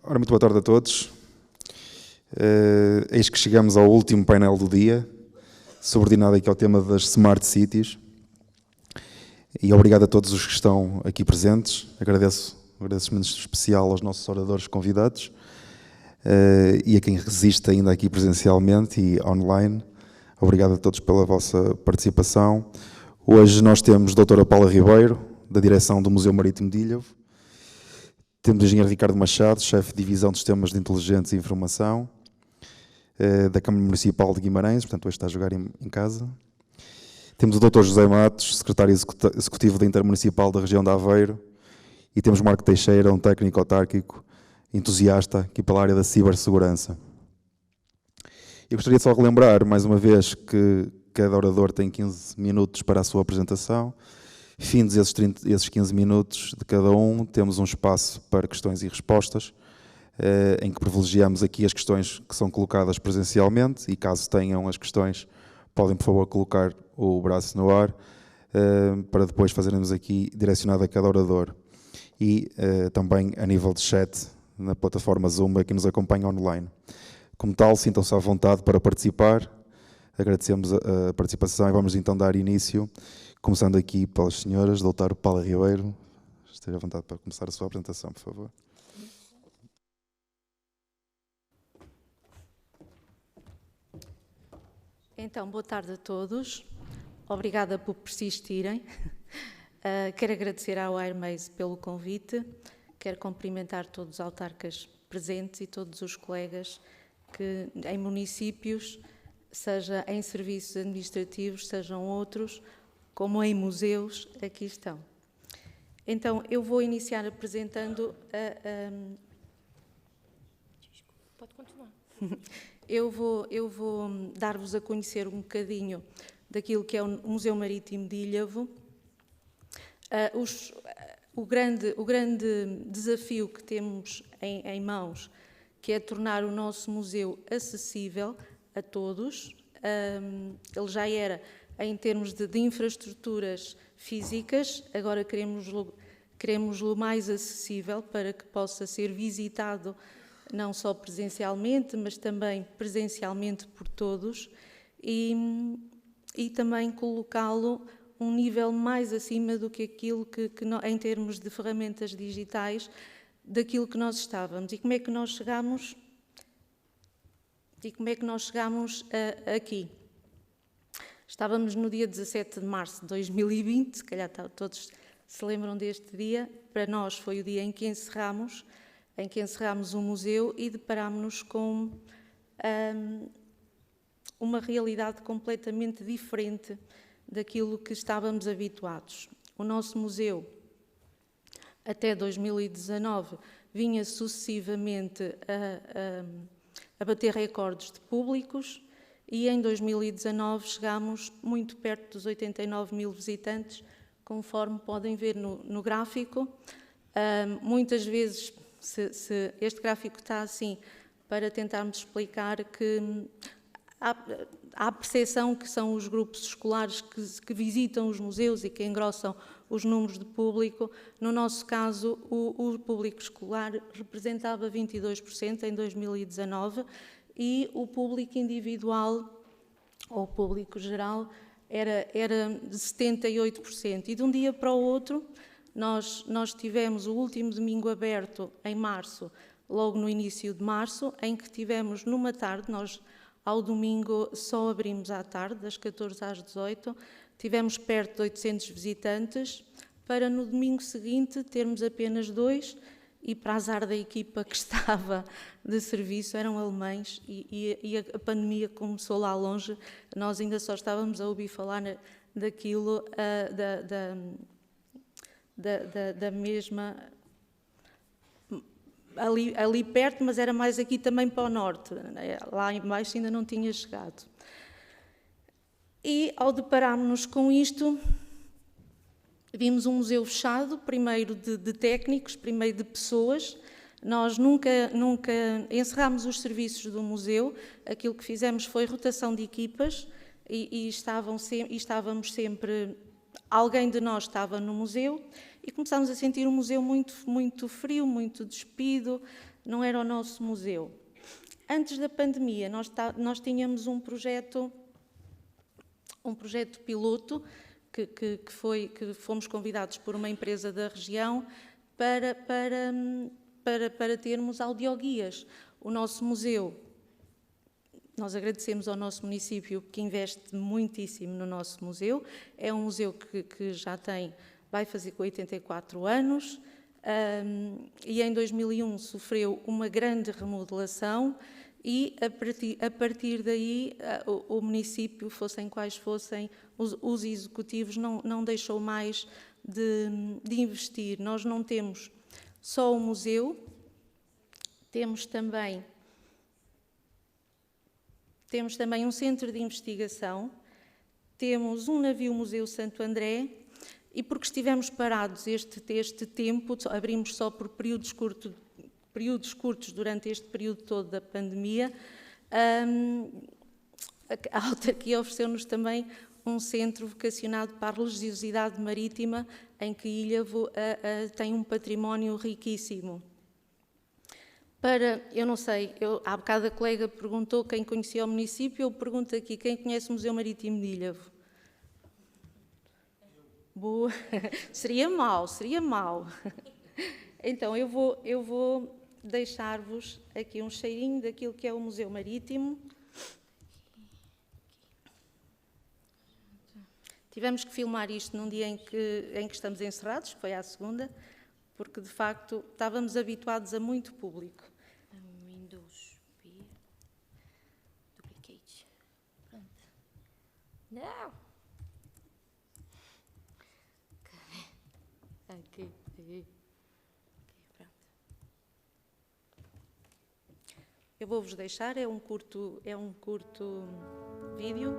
Ora, muito boa tarde a todos. Eis que chegamos ao último painel do dia, subordinado aqui ao tema das Smart Cities. E obrigado a todos os que estão aqui presentes. Agradeço um agradecimento especial aos nossos oradores convidados e a quem resiste ainda aqui presencialmente e online. Obrigado a todos pela vossa participação. Hoje nós temos a doutora Paula Ribeiro, da direção do Museu Marítimo de Ilhavo. Temos o engenheiro Ricardo Machado, chefe de Divisão de Sistemas de Inteligência e Informação, da Câmara Municipal de Guimarães, portanto hoje está a jogar em casa. Temos o Dr. José Matos, secretário executivo da Intermunicipal da região de Aveiro. E temos o Marco Teixeira, um técnico autárquico, entusiasta aqui pela área da cibersegurança. Eu gostaria só de relembrar, mais uma vez, que cada orador tem 15 minutos para a sua apresentação. Findos esses 15 minutos de cada um, temos um espaço para questões e respostas, em que privilegiamos aqui as questões que são colocadas presencialmente e caso tenham as questões, podem, por favor, colocar o braço no ar para depois fazermos aqui direcionado a cada orador. E também a nível de chat na plataforma Zoom, que nos acompanha online. Como tal, sintam-se à vontade para participar. Agradecemos a participação e vamos então dar início. Começando aqui pelas senhoras, doutora Paula Ribeiro, esteja à vontade para começar a sua apresentação, por favor. Então, boa tarde a todos. Obrigada por persistirem. Quero agradecer ao Airmaze pelo convite. Quero cumprimentar todos os autarcas presentes e todos os colegas que em municípios, seja em serviços administrativos, sejam outros, como em museus, aqui estão. Então, eu vou iniciar apresentando Pode continuar. Eu vou dar-vos a conhecer um bocadinho daquilo que é o Museu Marítimo de Ilhavo. O grande desafio que temos em mãos, que é tornar o nosso museu acessível a todos. Ele já era em termos de infraestruturas físicas, agora queremos-lo mais acessível para que possa ser visitado não só presencialmente, mas também presencialmente por todos e também colocá-lo um nível mais acima do que aquilo que em termos de ferramentas digitais, daquilo que nós estávamos. E como é que nós chegamos aqui? Estávamos no dia 17 de março de 2020, se calhar todos se lembram deste dia. Para nós foi o dia em que encerramos o museu e deparámos-nos com uma realidade completamente diferente daquilo que estávamos habituados. O nosso museu, até 2019, vinha sucessivamente a bater recordes de públicos e em 2019 chegámos muito perto dos 89 mil visitantes, conforme podem ver no gráfico. Muitas vezes, se este gráfico está assim, para tentarmos explicar que há a percepção que são os grupos escolares que visitam os museus e que engrossam os números de público. No nosso caso, o público escolar representava 22% em 2019 e o público individual, ou público geral, era de 78%. E de um dia para o outro, nós tivemos o último domingo aberto em março, logo no início de março, em que tivemos numa tarde, nós ao domingo só abrimos à tarde, das 14 às 18, tivemos perto de 800 visitantes, para no domingo seguinte termos apenas 2, e para azar da equipa que estava de serviço, eram alemães, e a pandemia começou lá longe, nós ainda só estávamos a ouvir falar daquilo, da mesma... Ali perto, mas era mais aqui também para o norte, lá embaixo ainda não tinha chegado. E ao depararmos-nos com isto, vimos um museu fechado, primeiro de técnicos, primeiro de pessoas. Nós nunca encerrámos os serviços do museu, aquilo que fizemos foi rotação de equipas e estávamos sempre... Alguém de nós estava no museu e começámos a sentir o museu muito, muito frio, muito despido, não era o nosso museu. Antes da pandemia, nós tínhamos um projeto piloto que fomos convidados por uma empresa da região para termos audioguias. O nosso museu, nós agradecemos ao nosso município que investe muitíssimo no nosso museu. É um museu que já vai fazer 84 anos e em 2001 sofreu uma grande remodelação e a partir daí o município, fossem quais fossem os executivos, não deixou mais de investir. Nós não temos só o museu, temos também um centro de investigação, temos um navio-museu Santo André e porque estivemos parados este tempo, abrimos só por períodos curtos durante este período todo da pandemia, a autarquia ofereceu-nos também um centro vocacionado para a religiosidade marítima, em que Ilhavo tem um património riquíssimo. Eu não sei, há bocado a colega perguntou quem conhecia o município, eu pergunto aqui, quem conhece o Museu Marítimo de Ilhavo? Boa, seria mau. Então, eu vou deixar-vos aqui um cheirinho daquilo que é o Museu Marítimo. Tivemos que filmar isto num dia em que estamos encerrados, que foi à segunda, porque, de facto, estávamos habituados a muito público. Windows P. Duplicate. Pronto. Não! Aqui. Pronto. Eu vou-vos deixar, é um curto vídeo.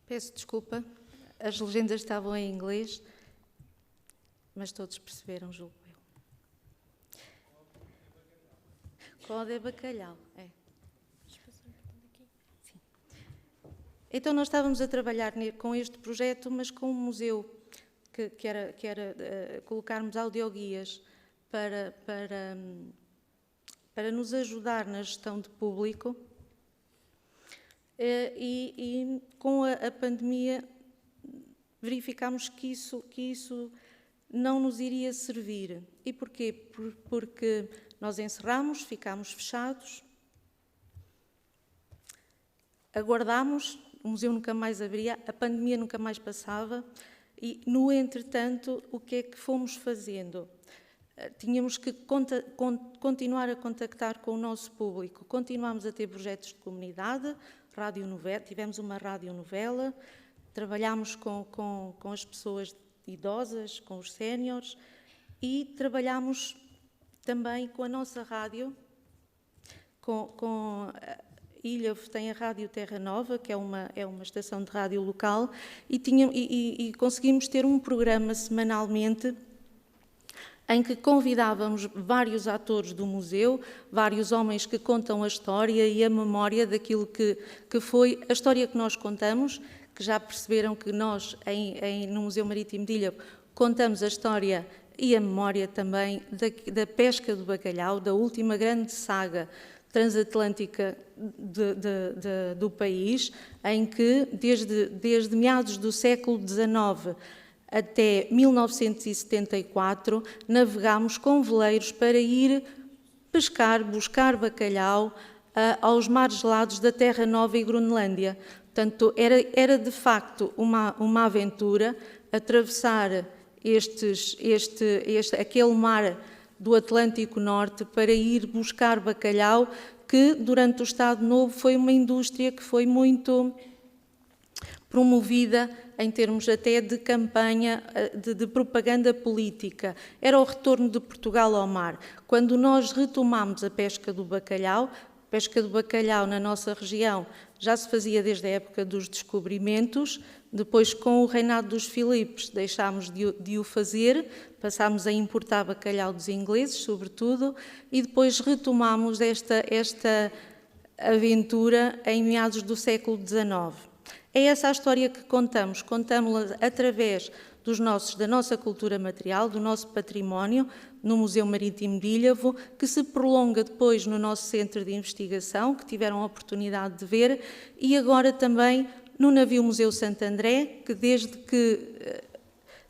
Peço desculpa, as legendas estavam em inglês, mas todos perceberam, julgo eu. Code é bacalhau, é. Sim. Então nós estávamos a trabalhar com este projeto, mas com um museu, que era colocarmos audioguias para nos ajudar na gestão de público. E com a pandemia verificámos que isso não nos iria servir. E porquê? Porque nós encerrámos, ficámos fechados, aguardámos, o museu nunca mais abria, a pandemia nunca mais passava e, no entretanto, o que é que fomos fazendo? Tínhamos que continuar a contactar com o nosso público. Continuámos a ter projetos de comunidade, tivemos uma radionovela, trabalhámos com as pessoas idosas, com os séniores e trabalhámos também com a nossa rádio, Ilhavo tem a Rádio Terra Nova, que é uma estação de rádio local, e conseguimos ter um programa semanalmente em que convidávamos vários atores do museu, vários homens que contam a história e a memória daquilo que foi a história que nós contamos, que já perceberam que nós, no Museu Marítimo de Ilhavo, contamos a história e a memória também da pesca do bacalhau, da última grande saga transatlântica do país, em que, desde meados do século XIX até 1974, navegámos com veleiros para ir pescar, buscar bacalhau aos mares gelados da Terra Nova e Groenlândia. Portanto, era de facto uma aventura atravessar aquele mar do Atlântico Norte para ir buscar bacalhau, que durante o Estado Novo foi uma indústria que foi muito promovida em termos até de campanha, de propaganda política. Era o retorno de Portugal ao mar. Quando nós retomámos a pesca do bacalhau na nossa região já se fazia desde a época dos descobrimentos, depois com o reinado dos Filipes deixámos de o fazer, passámos a importar bacalhau dos ingleses, sobretudo, e depois retomámos esta aventura em meados do século XIX. É essa a história que contamos-la através da nossa cultura material, do nosso património, no Museu Marítimo de Ilhavo, que se prolonga depois no nosso centro de investigação, que tiveram a oportunidade de ver, e agora também no Navio Museu Santo André, que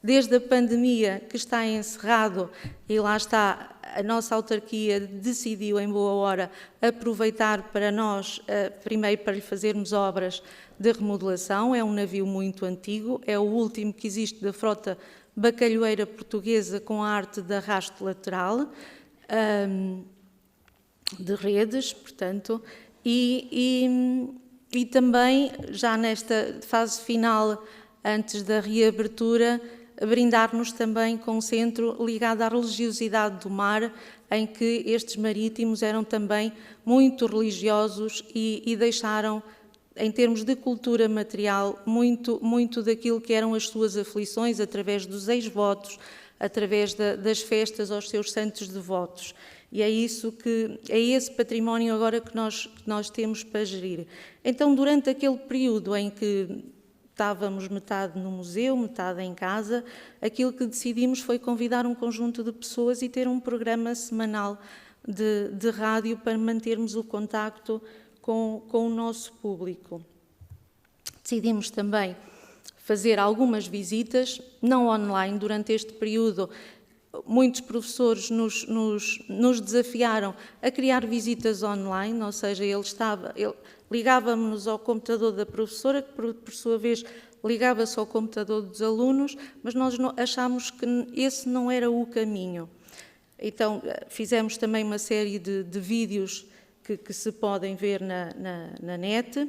desde a pandemia que está encerrado, e lá está, a nossa autarquia decidiu em boa hora aproveitar para nós, primeiro para lhe fazermos obras de remodelação. É um navio muito antigo, é o último que existe da frota bacalhoeira portuguesa com a arte de arrasto lateral, de redes, portanto, e também, já nesta fase final, antes da reabertura, brindar-nos também com um centro ligado à religiosidade do mar, em que estes marítimos eram também muito religiosos e deixaram, em termos de cultura material, muito daquilo que eram as suas aflições, através dos ex-votos, através das festas aos seus santos devotos. E é esse património agora que nós temos para gerir. Então, durante aquele período em que estávamos metade no museu, metade em casa, aquilo que decidimos foi convidar um conjunto de pessoas e ter um programa semanal de rádio para mantermos o contacto com o nosso público. Decidimos também fazer algumas visitas, não online, durante este período. Muitos professores nos desafiaram a criar visitas online, ou seja, ligávamos-nos ao computador da professora, que por sua vez ligava-se ao computador dos alunos, mas nós achámos que esse não era o caminho. Então, fizemos também uma série de vídeos que se podem ver na net,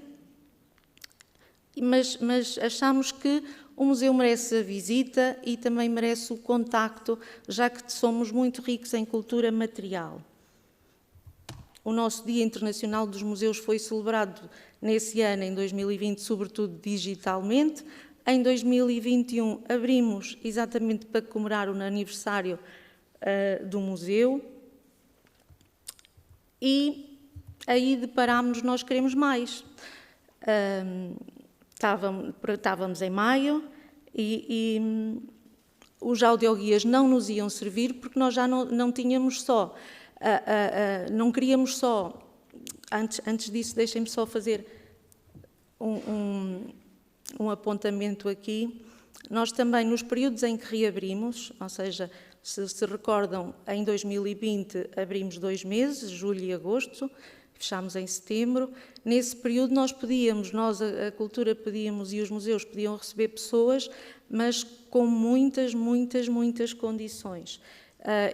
mas achamos que o museu merece a visita e também merece o contacto, já que somos muito ricos em cultura material. O nosso Dia Internacional dos Museus foi celebrado nesse ano, em 2020, sobretudo digitalmente. Em 2021 abrimos exatamente para comemorar o aniversário do museu e aí deparámos, nós queremos mais. Estávamos em maio e os audioguias não nos iam servir porque nós já não tínhamos só, não queríamos só, antes disso deixem-me só fazer um apontamento aqui. nós também, nos períodos em que reabrimos, ou seja, se recordam, em 2020 abrimos 2 meses, julho e agosto, fechámos em setembro. Nesse período nós, a cultura pedíamos e os museus podiam receber pessoas, mas com muitas condições.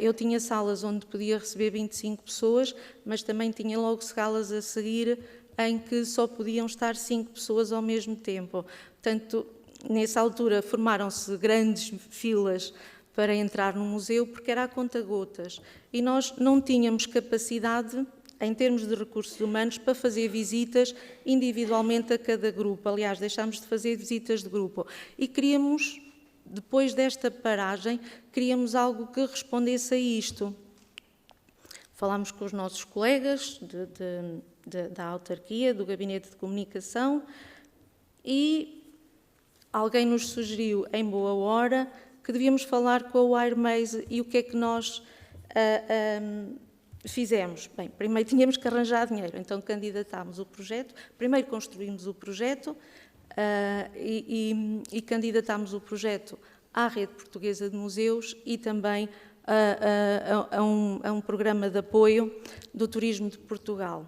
Eu tinha salas onde podia receber 25 pessoas, mas também tinha logo salas a seguir em que só podiam estar 5 pessoas ao mesmo tempo. Portanto, nessa altura formaram-se grandes filas para entrar no museu, porque era a conta-gotas. E nós não tínhamos capacidade, em termos de recursos humanos, para fazer visitas individualmente a cada grupo. Aliás, deixámos de fazer visitas de grupo. E queríamos, depois desta paragem, queríamos algo que respondesse a isto. Falámos com os nossos colegas da autarquia, do Gabinete de Comunicação, e alguém nos sugeriu, em boa hora, que devíamos falar com a Wiremaze. E o que é que nós fizemos? Bem, primeiro tínhamos que arranjar dinheiro, então candidatámos o projeto, primeiro construímos o projeto e candidatámos o projeto à Rede Portuguesa de Museus e também a um programa de apoio do Turismo de Portugal.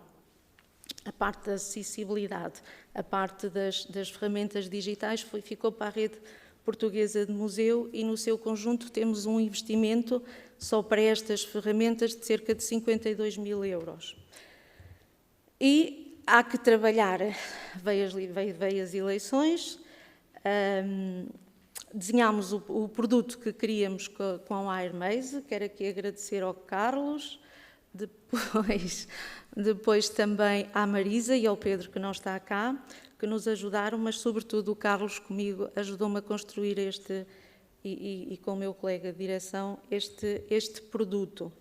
A parte da acessibilidade, a parte das ferramentas digitais ficou para a Rede Portuguesa de Museu e, no seu conjunto, temos um investimento só para estas ferramentas de cerca de 52.000 euros. E há que trabalhar. Veio as eleições, desenhámos o produto que queríamos com a Wiremaze. Quero aqui agradecer ao Carlos, depois também à Marisa e ao Pedro, que não está cá, que nos ajudaram, mas sobretudo o Carlos comigo ajudou-me a construir e com o meu colega de direção este produto.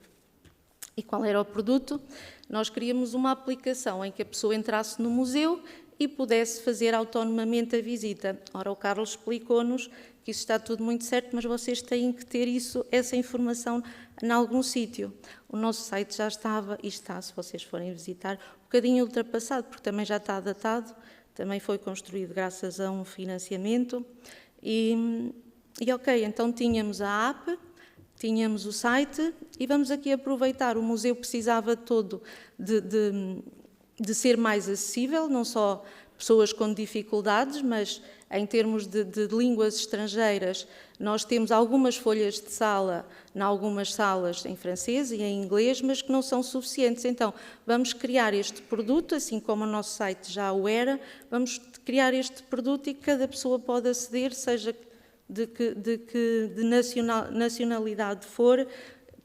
E qual era o produto? Nós queríamos uma aplicação em que a pessoa entrasse no museu e pudesse fazer autonomamente a visita. Ora, o Carlos explicou-nos que isso está tudo muito certo, mas vocês têm que ter essa informação em algum sítio. O nosso site já estava, e está, se vocês forem visitar, um bocadinho ultrapassado, porque também já está datado, também foi construído graças a um financiamento. E ok, então tínhamos a app, tínhamos o site e vamos aqui aproveitar. O museu precisava todo de ser mais acessível, não só pessoas com dificuldades, mas em termos de línguas estrangeiras, nós temos algumas folhas de sala, em algumas salas em francês e em inglês, mas que não são suficientes. Então, vamos criar este produto, assim como o nosso site já o era, vamos criar este produto e que cada pessoa pode aceder, seja de nacionalidade for,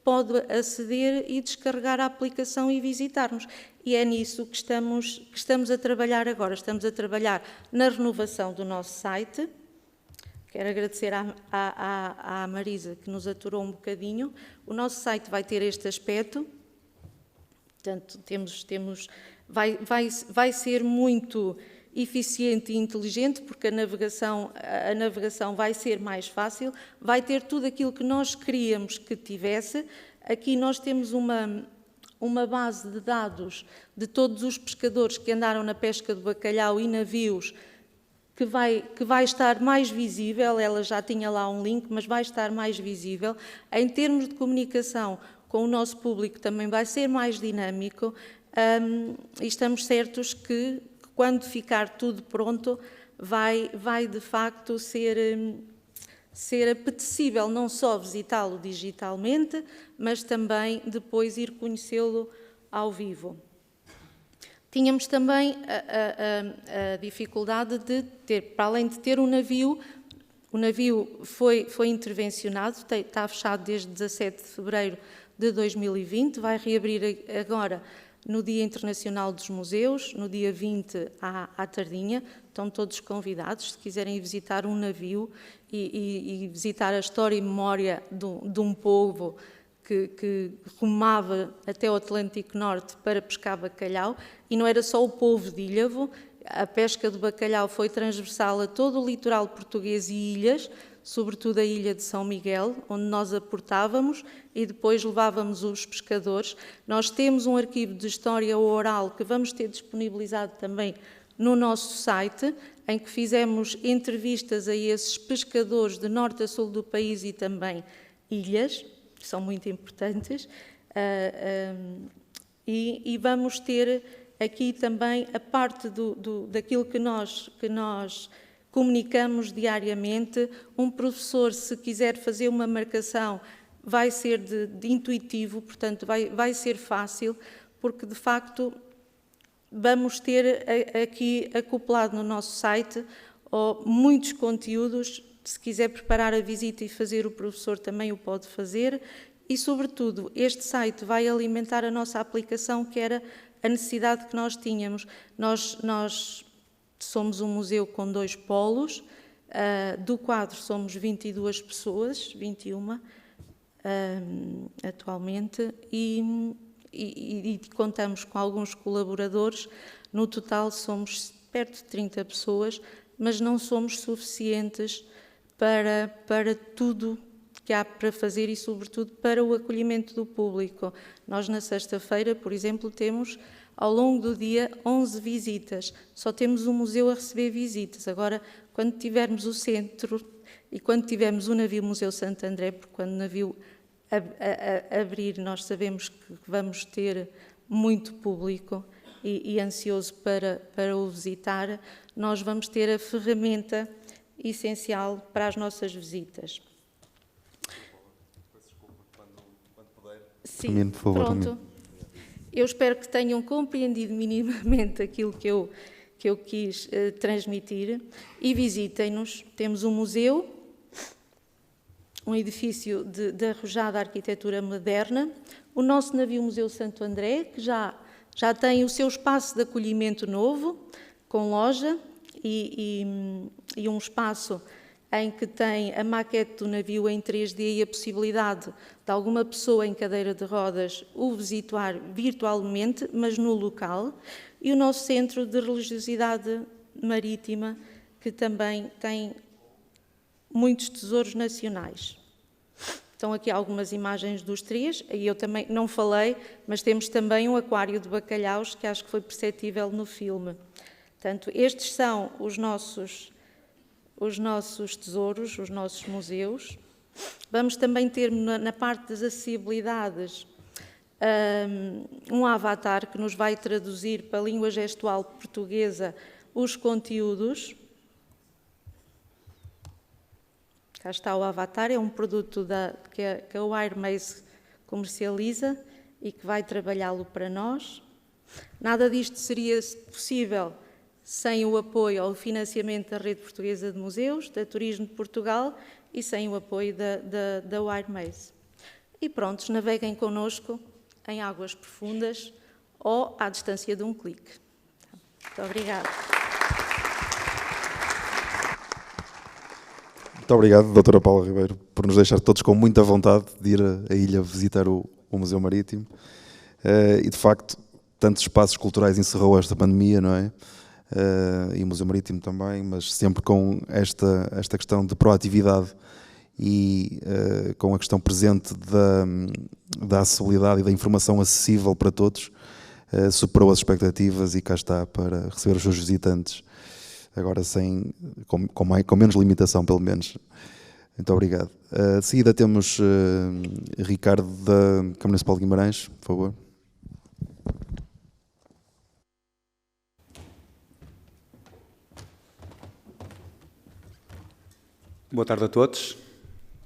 pode aceder e descarregar a aplicação e visitar-nos. E é nisso que estamos a trabalhar agora. Estamos a trabalhar na renovação do nosso site. Quero agradecer à Marisa, que nos aturou um bocadinho. O nosso site vai ter este aspecto. Portanto, vai ser muito eficiente e inteligente, porque a navegação vai ser mais fácil, vai ter tudo aquilo que nós queríamos que tivesse. Aqui nós temos uma base de dados de todos os pescadores que andaram na pesca do bacalhau e navios, que vai estar mais visível. Ela já tinha lá um link, mas vai estar mais visível. Em termos de comunicação com o nosso público também vai ser mais dinâmico, e estamos certos que quando ficar tudo pronto vai de facto ser apetecível não só visitá-lo digitalmente, mas também depois ir conhecê-lo ao vivo. Tínhamos também a dificuldade de ter, para além de ter um navio, o navio foi intervencionado, está fechado desde 17 de fevereiro de 2020, vai reabrir agora no Dia Internacional dos Museus, no dia 20 à tardinha. Estão todos convidados, se quiserem visitar um navio e visitar a história e memória de um povo que rumava até o Atlântico Norte para pescar bacalhau. E não era só o povo de Ilhavo, a pesca do bacalhau foi transversal a todo o litoral português e ilhas, sobretudo a ilha de São Miguel, onde nós aportávamos e depois levávamos os pescadores. Nós temos um arquivo de história oral que vamos ter disponibilizado também no nosso site, em que fizemos entrevistas a esses pescadores de norte a sul do país e também ilhas, que são muito importantes, e vamos ter aqui também a parte daquilo que nós comunicamos diariamente. Um professor, se quiser fazer uma marcação, vai ser de intuitivo, portanto vai ser fácil, porque de facto vamos ter aqui acoplado no nosso site muitos conteúdos. Se quiser preparar a visita e fazer, o professor também o pode fazer. E, sobretudo, este site vai alimentar a nossa aplicação, que era a necessidade que nós tínhamos. Nós somos um museu com 2 polos, do quadro somos 22 pessoas, 21 atualmente, e contamos com alguns colaboradores. No total somos perto de 30 pessoas, mas não somos suficientes para tudo que há para fazer e, sobretudo, para o acolhimento do público. Nós, na sexta-feira, por exemplo, temos, ao longo do dia, 11 visitas. Só temos um museu a receber visitas. Agora, quando tivermos o centro e quando tivermos o navio Museu Santo André, porque quando o navio abrir, nós sabemos que vamos ter muito público e ansioso para o visitar, nós vamos ter a ferramenta essencial para as nossas visitas. Sim, por favor, pronto. Eu espero que tenham compreendido minimamente aquilo que eu quis transmitir, e visitem-nos. Temos um museu, um edifício de arrojada arquitetura moderna, o nosso navio Museu Santo André, que já tem o seu espaço de acolhimento novo, com loja e um espaço em que tem a maquete do navio em 3D e a possibilidade de alguma pessoa em cadeira de rodas o visitar virtualmente, mas no local, e o nosso centro de religiosidade marítima, que também tem muitos tesouros nacionais. Estão aqui algumas imagens dos 3, e eu também não falei, mas temos também um aquário de bacalhaus, que acho que foi perceptível no filme. Portanto, estes são os nossos tesouros, os nossos museus. Vamos também ter, na parte das acessibilidades, um avatar que nos vai traduzir para a língua gestual portuguesa os conteúdos. Cá está o avatar, é um produto que a WireMaze comercializa e que vai trabalhá-lo para nós. Nada disto seria possível sem o apoio ao financiamento da Rede Portuguesa de Museus, da Turismo de Portugal, e sem o apoio da WireMaze. E prontos, naveguem connosco em águas profundas ou à distância de um clique. Muito obrigada. Muito obrigado, doutora Paula Ribeiro, por nos deixar todos com muita vontade de ir à ilha visitar o Museu Marítimo. E, de facto, tantos espaços culturais encerrou esta pandemia, não é? E o Museu Marítimo também, mas sempre com esta questão de proatividade e com a questão presente da acessibilidade e da informação acessível para todos, superou as expectativas e cá está para receber os seus visitantes, agora com menos limitação, pelo menos. Muito obrigado. De seguida temos Ricardo da Câmara Municipal de Guimarães, por favor. Boa tarde a todos.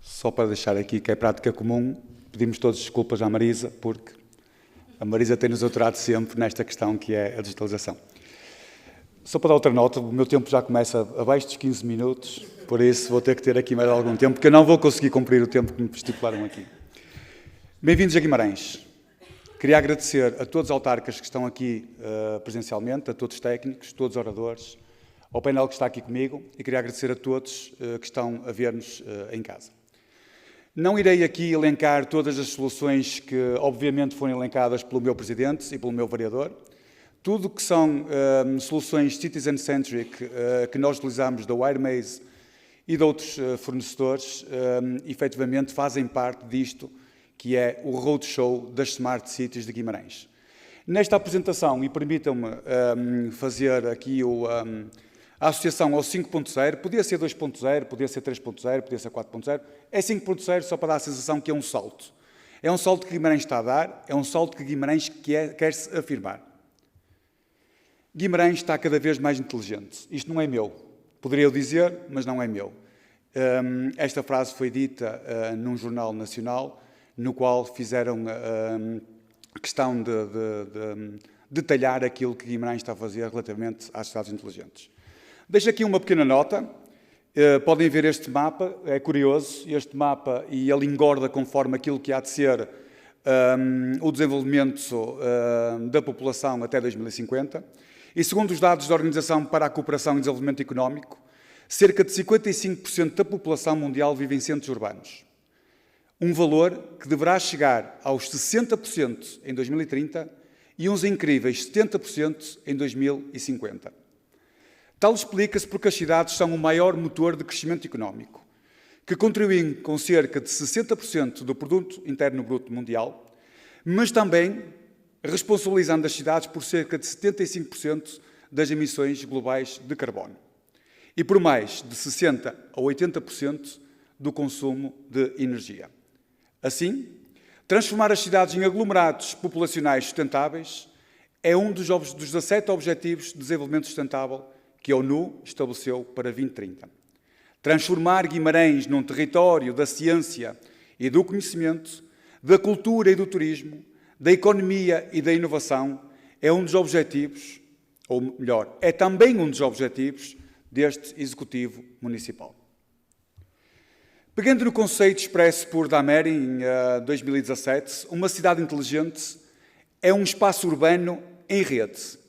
Só para deixar aqui que é prática comum, pedimos todos desculpas à Marisa, porque a Marisa tem-nos autorado sempre nesta questão que é a digitalização. Só para dar outra nota, o meu tempo já começa abaixo dos 15 minutos, por isso vou ter que ter aqui mais algum tempo, porque eu não vou conseguir cumprir o tempo que me estipularam aqui. Bem-vindos a Guimarães. Queria agradecer a todos os autarcas que estão aqui presencialmente, a todos os técnicos, todos os oradores, ao painel que está aqui comigo, e queria agradecer a todos que estão a ver-nos em casa. Não irei aqui elencar todas as soluções que, obviamente, foram elencadas pelo meu Presidente e pelo meu Vereador. Tudo que são soluções citizen-centric que nós utilizamos da WireMaze e de outros fornecedores, efetivamente fazem parte disto, que é o roadshow das Smart Cities de Guimarães. Nesta apresentação, e permitam-me fazer aqui a associação ao 5.0, podia ser 2.0, podia ser 3.0, podia ser 4.0, é 5.0 só para dar a sensação que é um salto. É um salto que Guimarães está a dar, é um salto que Guimarães quer se afirmar. Guimarães está cada vez mais inteligente. Isto não é meu. Poderia eu dizer, mas não é meu. Esta frase foi dita num jornal nacional, no qual fizeram questão de detalhar aquilo que Guimarães está a fazer relativamente às cidades inteligentes. Deixo aqui uma pequena nota. Podem ver este mapa, é curioso, este mapa, e ele engorda conforme aquilo que há de ser o desenvolvimento da população até 2050. E segundo os dados da Organização para a Cooperação e Desenvolvimento Económico, cerca de 55% da população mundial vive em centros urbanos. Um valor que deverá chegar aos 60% em 2030 e uns incríveis 70% em 2050. Tal explica-se porque as cidades são o maior motor de crescimento económico, que contribuem com cerca de 60% do produto interno bruto mundial, mas também responsabilizando as cidades por cerca de 75% das emissões globais de carbono e por mais de 60% a 80% do consumo de energia. Assim, transformar as cidades em aglomerados populacionais sustentáveis é um dos 17 Objetivos de Desenvolvimento Sustentável que a ONU estabeleceu para 2030. Transformar Guimarães num território da ciência e do conhecimento, da cultura e do turismo, da economia e da inovação é um dos objetivos, ou melhor, é também um dos objetivos deste Executivo Municipal. Pegando no conceito expresso por Damer em 2017, uma cidade inteligente é um espaço urbano em rede,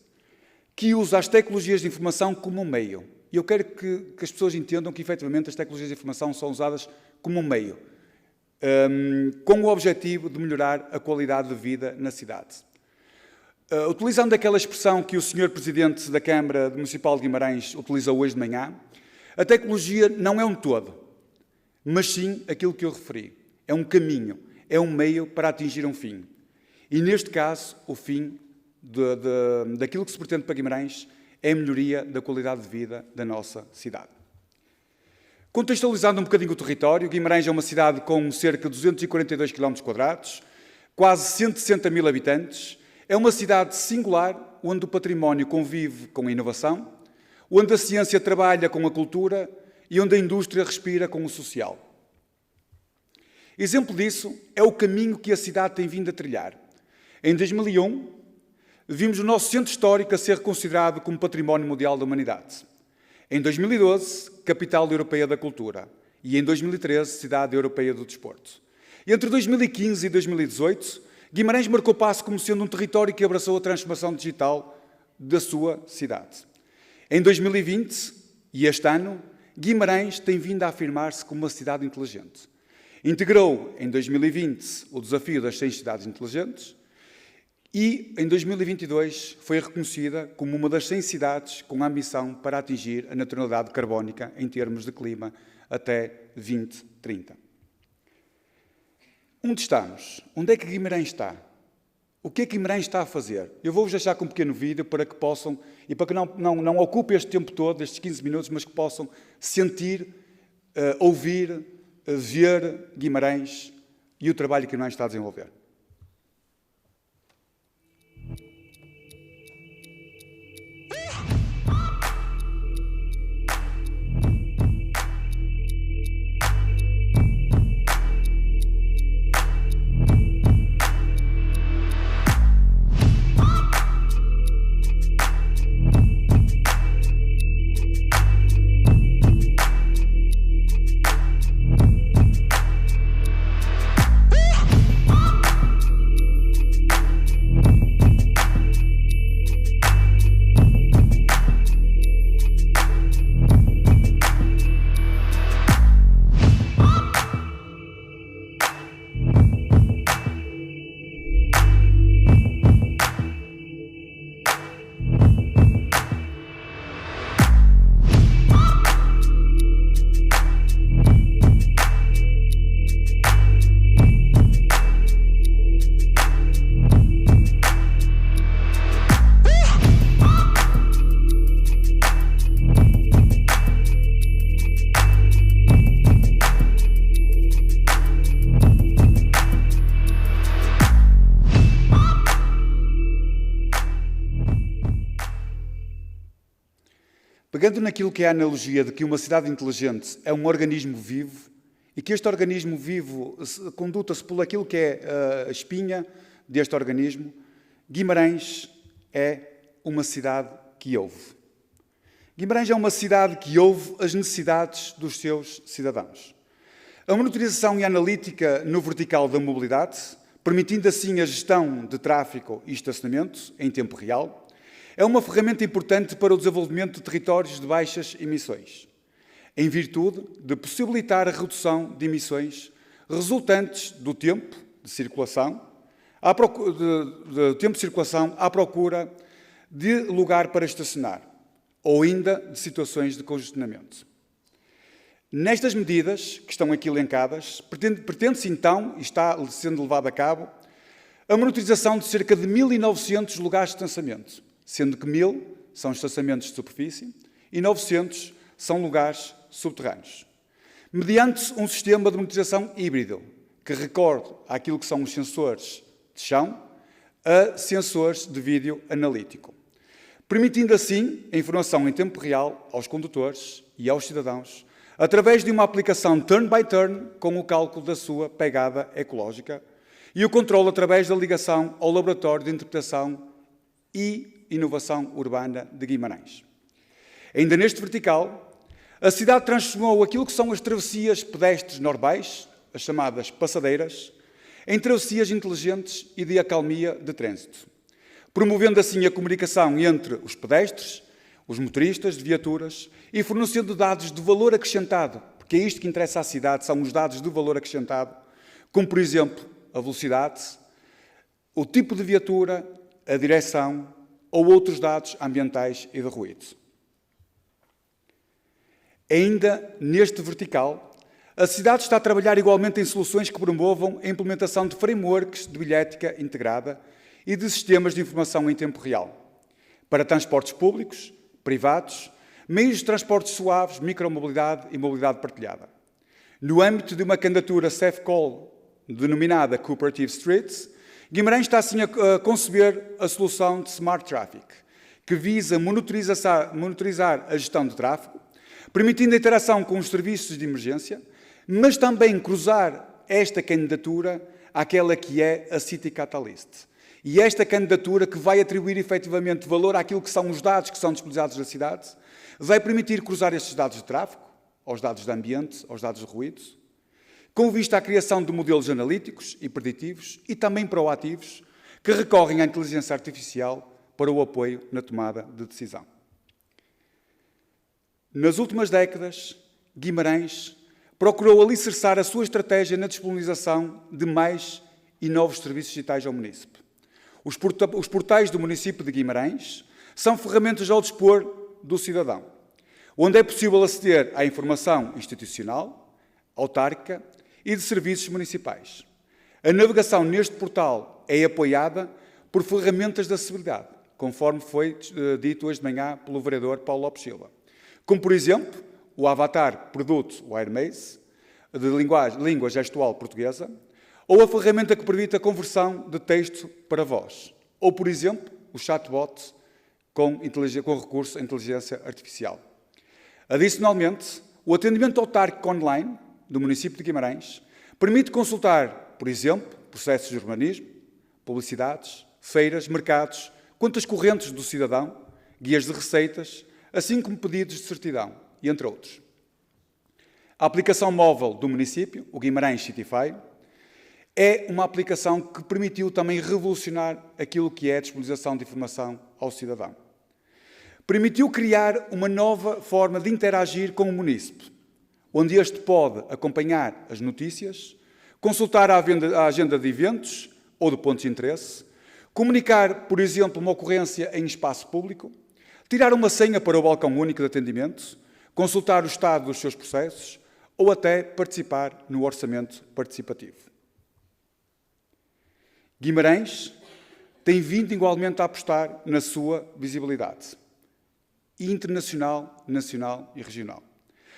que usa as tecnologias de informação como um meio. E eu quero que as pessoas entendam que, efetivamente, as tecnologias de informação são usadas como um meio, com o objetivo de melhorar a qualidade de vida na cidade. Utilizando aquela expressão que o Sr. Presidente da Câmara Municipal de Guimarães utilizou hoje de manhã, a tecnologia não é um todo, mas sim aquilo que eu referi. É um caminho, é um meio para atingir um fim. E, neste caso, o fim daquilo que se pretende para Guimarães é a melhoria da qualidade de vida da nossa cidade. Contextualizando um bocadinho o território, Guimarães é uma cidade com cerca de 242 km², quase 160 mil habitantes. É uma cidade singular, onde o património convive com a inovação, onde a ciência trabalha com a cultura e onde a indústria respira com o social. Exemplo disso é o caminho que a cidade tem vindo a trilhar. Em 2001, vimos o nosso centro histórico a ser considerado como Património Mundial da Humanidade. Em 2012, Capital Europeia da Cultura. E em 2013, Cidade Europeia do Desporto. E entre 2015 e 2018, Guimarães marcou passo como sendo um território que abraçou a transformação digital da sua cidade. Em 2020 e este ano, Guimarães tem vindo a afirmar-se como uma cidade inteligente. Integrou, em 2020, o desafio das 100 cidades inteligentes, e, em 2022, foi reconhecida como uma das 100 cidades com a ambição para atingir a neutralidade carbónica em termos de clima até 2030. Onde estamos? Onde é que Guimarães está? O que é que Guimarães está a fazer? Eu vou-vos deixar com um pequeno vídeo para que possam, e para que não ocupe este tempo todo, estes 15 minutos, mas que possam sentir, ouvir, ver Guimarães e o trabalho que Guimarães está a desenvolver. Pegando naquilo que é a analogia de que uma cidade inteligente é um organismo vivo e que este organismo vivo conduta-se por aquilo que é a espinha deste organismo, Guimarães é uma cidade que ouve. Guimarães é uma cidade que ouve as necessidades dos seus cidadãos. A monitorização e a analítica no vertical da mobilidade, permitindo assim a gestão de tráfego e estacionamento em tempo real, é uma ferramenta importante para o desenvolvimento de territórios de baixas emissões, em virtude de possibilitar a redução de emissões resultantes do tempo de circulação à procura de lugar para estacionar, ou ainda de situações de congestionamento. Nestas medidas, que estão aqui elencadas, pretende-se então, e está sendo levado a cabo, a monitorização de cerca de 1.900 lugares de estacionamento, sendo que 1.000 são estacionamentos de superfície e 900 são lugares subterrâneos, mediante um sistema de monitorização híbrido, que recorre àquilo que são os sensores de chão a sensores de vídeo analítico, permitindo assim a informação em tempo real aos condutores e aos cidadãos, através de uma aplicação turn by turn com o cálculo da sua pegada ecológica e o controle através da ligação ao Laboratório de Interpretação e Inovação Urbana de Guimarães. Ainda neste vertical, a cidade transformou aquilo que são as travessias pedestres normais, as chamadas passadeiras, em travessias inteligentes e de acalmia de trânsito, promovendo assim a comunicação entre os pedestres, os motoristas de viaturas e fornecendo dados de valor acrescentado, porque é isto que interessa à cidade, são os dados de valor acrescentado, como, por exemplo, a velocidade, o tipo de viatura, a direção ou outros dados ambientais e de ruído. Ainda neste vertical, a cidade está a trabalhar igualmente em soluções que promovam a implementação de frameworks de bilhética integrada e de sistemas de informação em tempo real, para transportes públicos, privados, meios de transportes suaves, micromobilidade e mobilidade partilhada. No âmbito de uma candidatura Safe Call denominada Cooperative Streets, Guimarães está assim a conceber a solução de Smart Traffic, que visa monitorizar a gestão de tráfego, permitindo a interação com os serviços de emergência, mas também cruzar esta candidatura àquela que é a City Catalyst. E esta candidatura que vai atribuir efetivamente valor àquilo que são os dados que são disponibilizados na cidade, vai permitir cruzar estes dados de tráfego, aos dados de ambiente, aos dados de ruídos, com vista à criação de modelos analíticos e preditivos e também proativos que recorrem à inteligência artificial para o apoio na tomada de decisão. Nas últimas décadas, Guimarães procurou alicerçar a sua estratégia na disponibilização de mais e novos serviços digitais ao município. Os portais do município de Guimarães são ferramentas ao dispor do cidadão, onde é possível aceder à informação institucional, autárquica e de serviços municipais. A navegação neste portal é apoiada por ferramentas de acessibilidade, conforme foi dito hoje de manhã pelo vereador Paulo Lopes Silva, como, por exemplo, o avatar produto Wiremaze, de língua gestual portuguesa, ou a ferramenta que permite a conversão de texto para voz, ou, por exemplo, o chatbot com recurso à inteligência artificial. Adicionalmente, o atendimento autárquico online do município de Guimarães permite consultar, por exemplo, processos de urbanismo, publicidades, feiras, mercados, contas correntes do cidadão, guias de receitas, assim como pedidos de certidão, e entre outros. A aplicação móvel do município, o Guimarães Citify, é uma aplicação que permitiu também revolucionar aquilo que é a disponibilização de informação ao cidadão. Permitiu criar uma nova forma de interagir com o município, onde este pode acompanhar as notícias, consultar a agenda de eventos ou de pontos de interesse, comunicar, por exemplo, uma ocorrência em espaço público, tirar uma senha para o balcão único de atendimento, consultar o estado dos seus processos ou até participar no orçamento participativo. Guimarães tem vindo igualmente a apostar na sua visibilidade internacional, nacional e regional,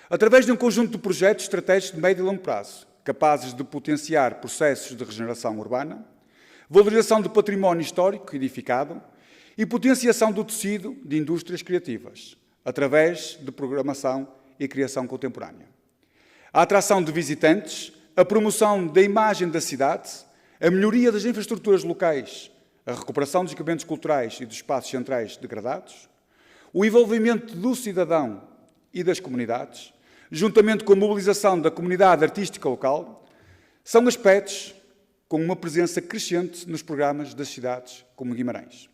através de um conjunto de projetos estratégicos de médio e longo prazo, capazes de potenciar processos de regeneração urbana, valorização do património histórico edificado e potenciação do tecido de indústrias criativas, através de programação e criação contemporânea. A atração de visitantes, a promoção da imagem da cidade, a melhoria das infraestruturas locais, a recuperação dos equipamentos culturais e dos espaços centrais degradados, o envolvimento do cidadão e das comunidades, juntamente com a mobilização da comunidade artística local, são aspectos com uma presença crescente nos programas das cidades como Guimarães,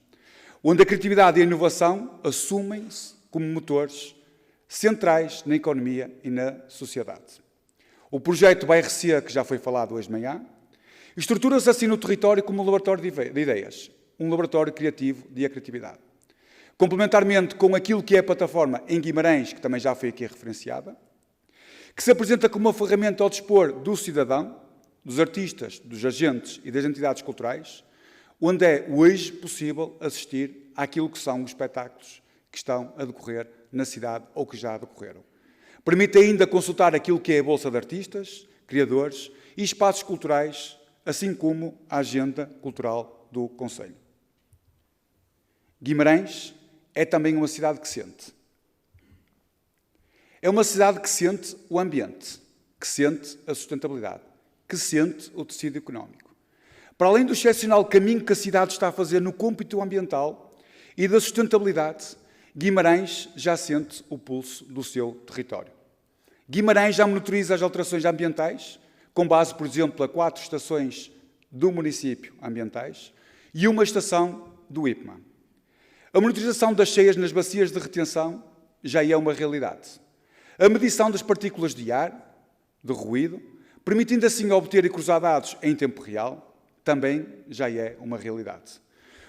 onde a criatividade e a inovação assumem-se como motores centrais na economia e na sociedade. O projeto BRC, que já foi falado hoje de manhã, estrutura-se assim no território como um laboratório de ideias, um laboratório criativo de criatividade. Complementarmente com aquilo que é a plataforma em Guimarães, que também já foi aqui referenciada, que se apresenta como uma ferramenta ao dispor do cidadão, dos artistas, dos agentes e das entidades culturais, onde é hoje possível assistir àquilo que são os espetáculos que estão a decorrer na cidade ou que já decorreram. Permite ainda consultar aquilo que é a Bolsa de Artistas, Criadores e espaços culturais, assim como a agenda cultural do Concelho. Guimarães é também uma cidade que sente. É uma cidade que sente o ambiente, que sente a sustentabilidade, que sente o tecido económico. Para além do excepcional caminho que a cidade está a fazer no cômpito ambiental e da sustentabilidade, Guimarães já sente o pulso do seu território. Guimarães já monitoriza as alterações ambientais, com base, por exemplo, a 4 estações do município ambientais e uma estação do IPMA. A monitorização das cheias nas bacias de retenção já é uma realidade. A medição das partículas de ar, de ruído, permitindo assim obter e cruzar dados em tempo real, também já é uma realidade.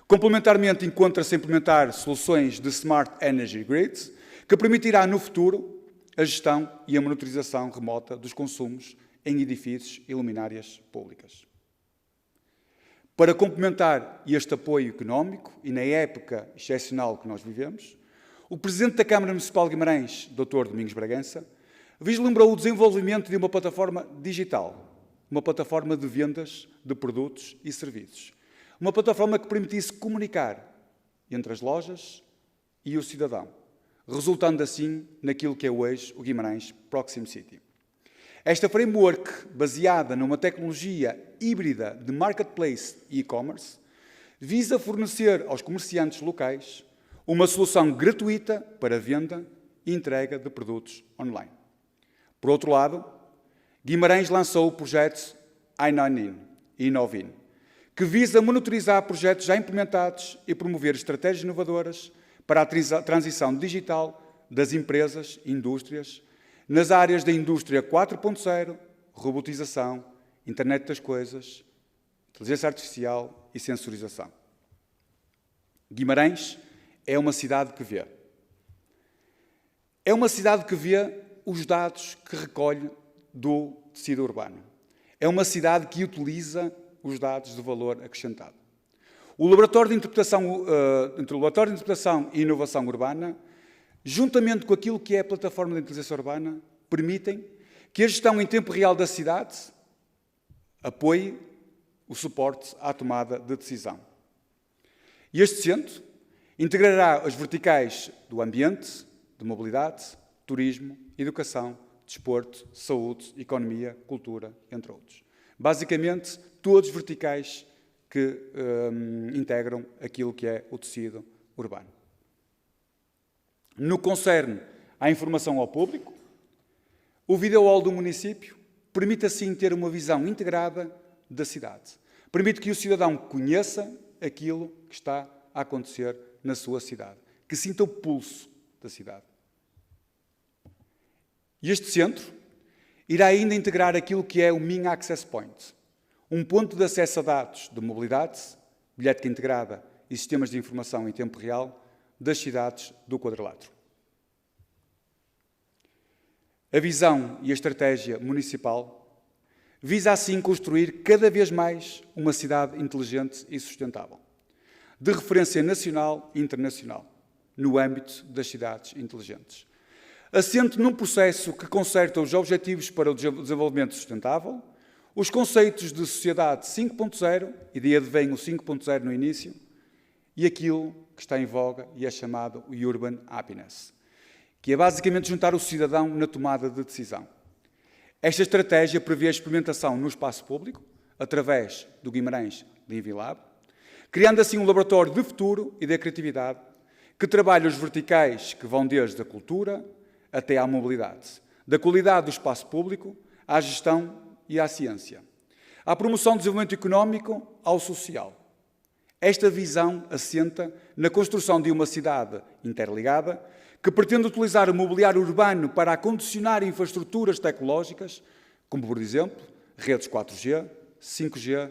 Complementarmente, encontra-se a implementar soluções de Smart Energy Grids, que permitirá no futuro a gestão e a monitorização remota dos consumos em edifícios e luminárias públicas. Para complementar este apoio económico, e na época excepcional que nós vivemos, o Presidente da Câmara Municipal de Guimarães, Dr. Domingos Bragança, vislumbrou o desenvolvimento de uma plataforma digital, uma plataforma de vendas de produtos e serviços, uma plataforma que permitisse comunicar entre as lojas e o cidadão, resultando assim naquilo que é hoje o Guimarães Proximity City. Esta framework, baseada numa tecnologia híbrida de marketplace e e-commerce, visa fornecer aos comerciantes locais uma solução gratuita para venda e entrega de produtos online. Por outro lado, Guimarães lançou o projeto iNovin, que visa monitorizar projetos já implementados e promover estratégias inovadoras para a transição digital das empresas e indústrias nas áreas da indústria 4.0, robotização, internet das coisas, inteligência artificial e sensorização. Guimarães é uma cidade que vê. É uma cidade que vê os dados que recolhe do tecido urbano. É uma cidade que utiliza os dados de valor acrescentado. O Laboratório de Interpretação e Inovação Urbana, juntamente com aquilo que é a Plataforma de Inteligência Urbana, permitem que a gestão em tempo real da cidade apoie o suporte à tomada de decisão. E este centro integrará as verticais do ambiente, de mobilidade, turismo, educação, desporto, saúde, economia, cultura, entre outros. Basicamente, todos verticais que integram aquilo que é o tecido urbano. No que concerne à informação ao público, o videowall do município permite assim ter uma visão integrada da cidade. Permite que o cidadão conheça aquilo que está a acontecer na sua cidade, que sinta o pulso da cidade. E este centro irá ainda integrar aquilo que é o Min Access Point, um ponto de acesso a dados de mobilidade, bilhética integrada e sistemas de informação em tempo real das cidades do quadrilátero. A visão e a estratégia municipal visa assim construir cada vez mais uma cidade inteligente e sustentável, de referência nacional e internacional, no âmbito das cidades inteligentes. Assente num processo que concerta os objetivos para o desenvolvimento sustentável, os conceitos de sociedade 5.0, e daí advém o 5.0 no início, e aquilo que está em voga e é chamado Urban Happiness. que é basicamente juntar o cidadão na tomada de decisão. Esta estratégia prevê a experimentação no espaço público, através do Guimarães de Invilab, criando assim um laboratório de futuro e da criatividade que trabalha os verticais que vão desde a cultura até à mobilidade, da qualidade do espaço público à gestão e à ciência, à promoção do desenvolvimento económico ao social. Esta visão assenta na construção de uma cidade interligada que pretende utilizar o mobiliário urbano para acondicionar infraestruturas tecnológicas, como, por exemplo, redes 4G, 5G,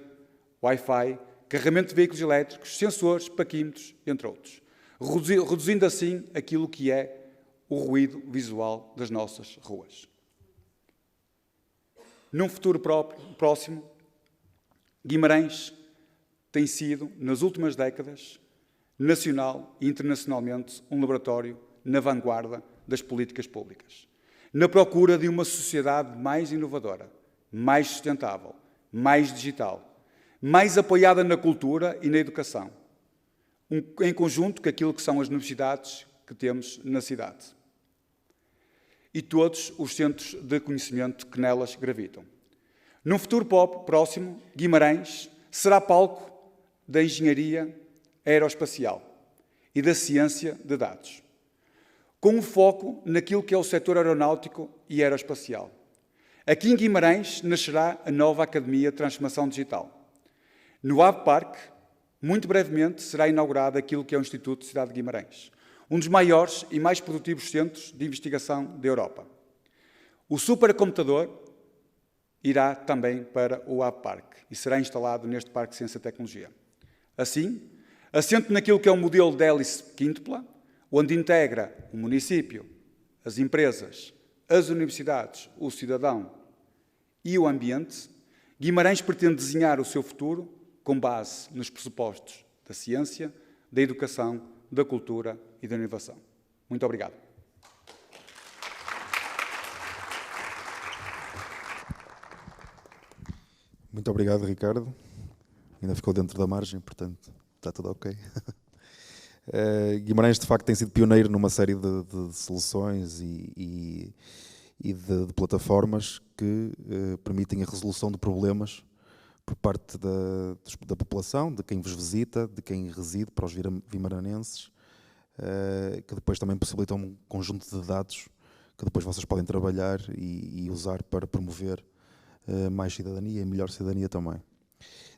Wi-Fi, carregamento de veículos elétricos, sensores, paquímetros, entre outros, reduzindo assim aquilo que é o ruído visual das nossas ruas. Num futuro próximo, Guimarães tem sido, nas últimas décadas, nacional e internacionalmente, um laboratório na vanguarda das políticas públicas, na procura de uma sociedade mais inovadora, mais sustentável, mais digital, mais apoiada na cultura e na educação, em conjunto com aquilo que são as universidades que temos na cidade e todos os centros de conhecimento que nelas gravitam. Num futuro próximo, Guimarães será palco da engenharia aeroespacial e da ciência de dados, com um foco naquilo que é o setor aeronáutico e aeroespacial. Aqui em Guimarães nascerá a nova Academia de Transformação Digital. No Ave Parque, muito brevemente, será inaugurado aquilo que é o Instituto de Cidade de Guimarães, um dos maiores e mais produtivos centros de investigação da Europa. O supercomputador irá também para o Ave Parque e será instalado neste Parque de Ciência e Tecnologia. Assim, assente naquilo que é um modelo de hélice quíntupla, onde integra o município, as empresas, as universidades, o cidadão e o ambiente, Guimarães pretende desenhar o seu futuro com base nos pressupostos da ciência, da educação, da cultura e da inovação. Muito obrigado. Muito obrigado, Ricardo. Ainda ficou dentro da margem, portanto, está tudo ok. Guimarães, de facto, tem sido pioneiro numa série de soluções e de plataformas que permitem a resolução de problemas por parte da população, de quem vos visita, de quem reside, para os vimaranenses, que depois também possibilitam um conjunto de dados que depois vocês podem trabalhar e usar para promover mais cidadania e melhor cidadania também.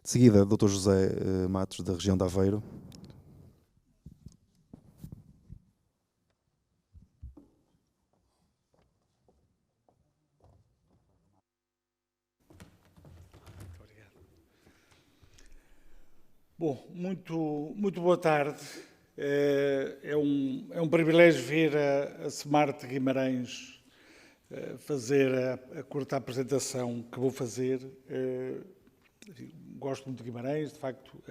De seguida, Dr. José Matos, da região de Aveiro. Bom, muito boa tarde. É um privilégio vir a Smart Guimarães fazer a curta apresentação que vou fazer. Gosto muito de Guimarães, de facto,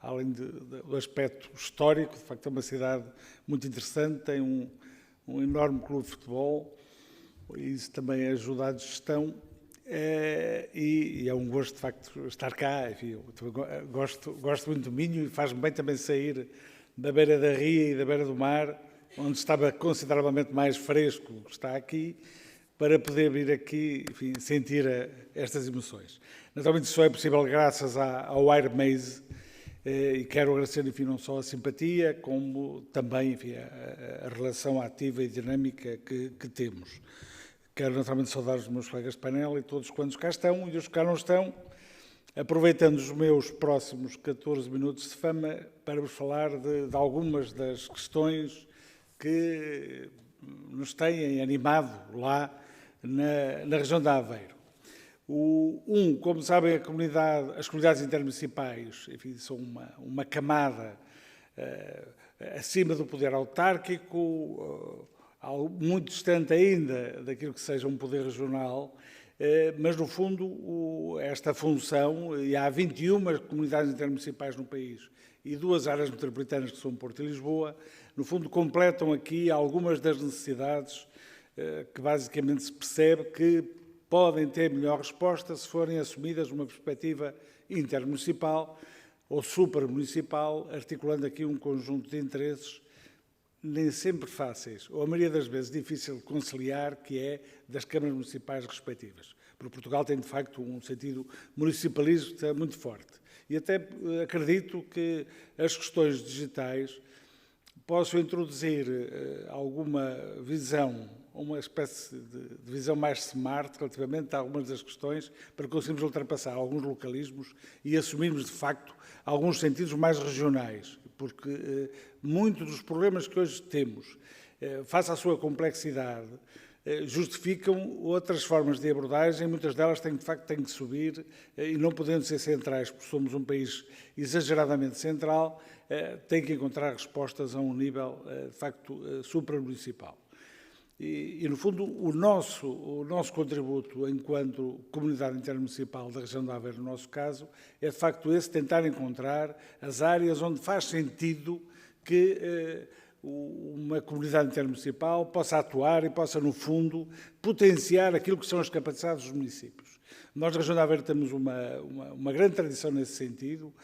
além do aspecto histórico, de facto é uma cidade muito interessante, tem um enorme clube de futebol, e isso também ajuda à gestão. E é um gosto, de facto, estar cá. Enfim, eu gosto muito do Minho e faz-me bem também sair da beira da ria e da beira do mar, onde estava consideravelmente mais fresco do que está aqui, para poder vir aqui, enfim, sentir estas emoções. Naturalmente, isso é possível graças ao Air Maze, e quero agradecer, enfim, não só a simpatia, como também, enfim, a relação ativa e dinâmica que temos. Quero naturalmente saudar os meus colegas de painel e todos quantos cá estão e os que cá não estão, aproveitando os meus próximos 14 minutos de fama para vos falar de algumas das questões que nos têm animado lá na região de Aveiro. Como sabem, as comunidades intermunicipais, enfim, são uma camada acima do poder autárquico, muito distante ainda daquilo que seja um poder regional, mas, no fundo, esta função, e há 21 comunidades intermunicipais no país e 2 áreas metropolitanas, que são Porto e Lisboa, no fundo, completam aqui algumas das necessidades que, basicamente, se percebe que podem ter melhor resposta se forem assumidas numa perspectiva intermunicipal ou supramunicipal, articulando aqui um conjunto de interesses nem sempre fáceis, ou a maioria das vezes difícil de conciliar, que é das câmaras municipais respectivas. Porque Portugal tem, de facto, um sentido municipalista muito forte. E até acredito que as questões digitais possam introduzir alguma visão, uma espécie de visão mais smart relativamente a algumas das questões, para conseguirmos ultrapassar alguns localismos e assumirmos, de facto, alguns sentidos mais regionais. Porque muitos dos problemas que hoje temos, face à sua complexidade, justificam outras formas de abordagem, muitas delas têm, de facto, têm que subir e não podendo ser centrais, porque somos um país exageradamente central, têm que encontrar respostas a um nível, de facto, supramunicipal. E, no fundo, o nosso contributo enquanto comunidade intermunicipal da região de Aveiro, no nosso caso, é, de facto, esse, tentar encontrar as áreas onde faz sentido que uma comunidade intermunicipal possa atuar e possa, no fundo, potenciar aquilo que são as capacidades dos municípios. Nós, na região de Aveiro, temos uma grande tradição nesse sentido.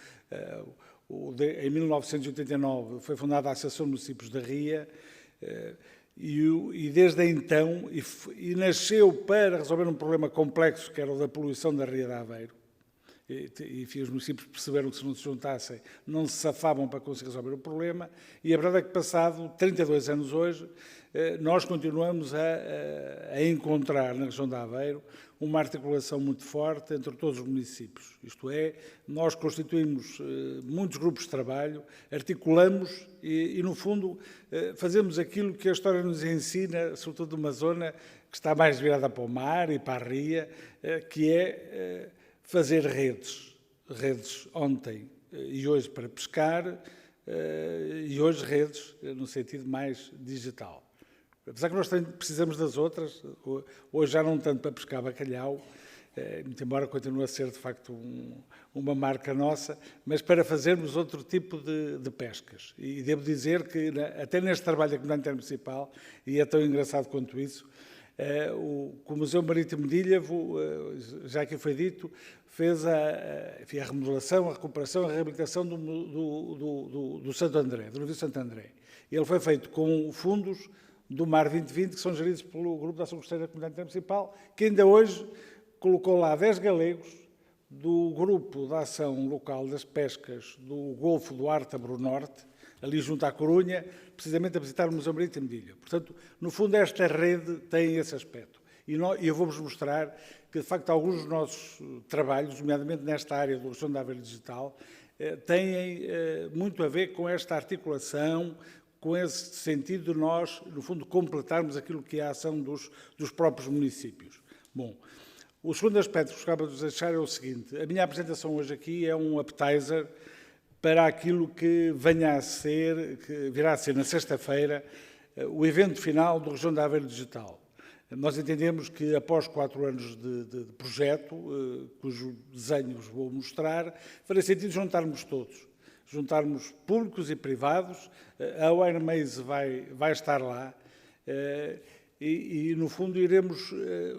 Em 1989 foi fundada a Associação de Municípios da Ria e desde então e nasceu para resolver um problema complexo que era o da poluição da Ria de Aveiro. E os municípios perceberam que se não se juntassem, não se safavam para conseguir resolver o problema, e a verdade é que, passado 32 anos hoje, nós continuamos a encontrar na região de Aveiro uma articulação muito forte entre todos os municípios. Isto é, nós constituímos muitos grupos de trabalho, articulamos e no fundo, fazemos aquilo que a história nos ensina, sobretudo numa zona que está mais virada para o mar e para a ria, que é fazer redes ontem e hoje para pescar e hoje redes no sentido mais digital. Apesar que nós precisamos das outras, hoje já não tanto para pescar bacalhau, muito embora continue a ser de facto uma marca nossa, mas para fazermos outro tipo de pescas. E devo dizer que até neste trabalho da comunidade intermunicipal, e é tão engraçado quanto isso, o Museu Marítimo de Ilhavo, já que foi dito, fez a remodelação, a recuperação, a reabilitação do Santo André, do navio Santo André. Ele foi feito com fundos do Mar 2020, que são geridos pelo Grupo de Ação Costeira da Comunidade Intermunicipal, que ainda hoje colocou lá 10 galegos do Grupo de Ação Local das Pescas do Golfo do Ártabro Norte, ali junto à Corunha, precisamente a visitar o Museu Marítimo de Ilha. Portanto, no fundo, esta rede tem esse aspecto. E eu vou-vos mostrar que, de facto, alguns dos nossos trabalhos, nomeadamente nesta área do Região da Aveiro Digital, têm muito a ver com esta articulação, com esse sentido de nós, no fundo, completarmos aquilo que é a ação dos próprios municípios. Bom, o segundo aspecto que gostava de vos deixar é o seguinte. A minha apresentação hoje aqui é um appetizer para aquilo que venha a ser, que virá a ser na sexta-feira, o evento final do Região da Aveiro Digital. Nós entendemos que, após 4 anos de projeto, cujo desenho vos vou mostrar, faria sentido juntarmos todos. Juntarmos públicos e privados. A Wiremaze vai estar lá e, no fundo, iremos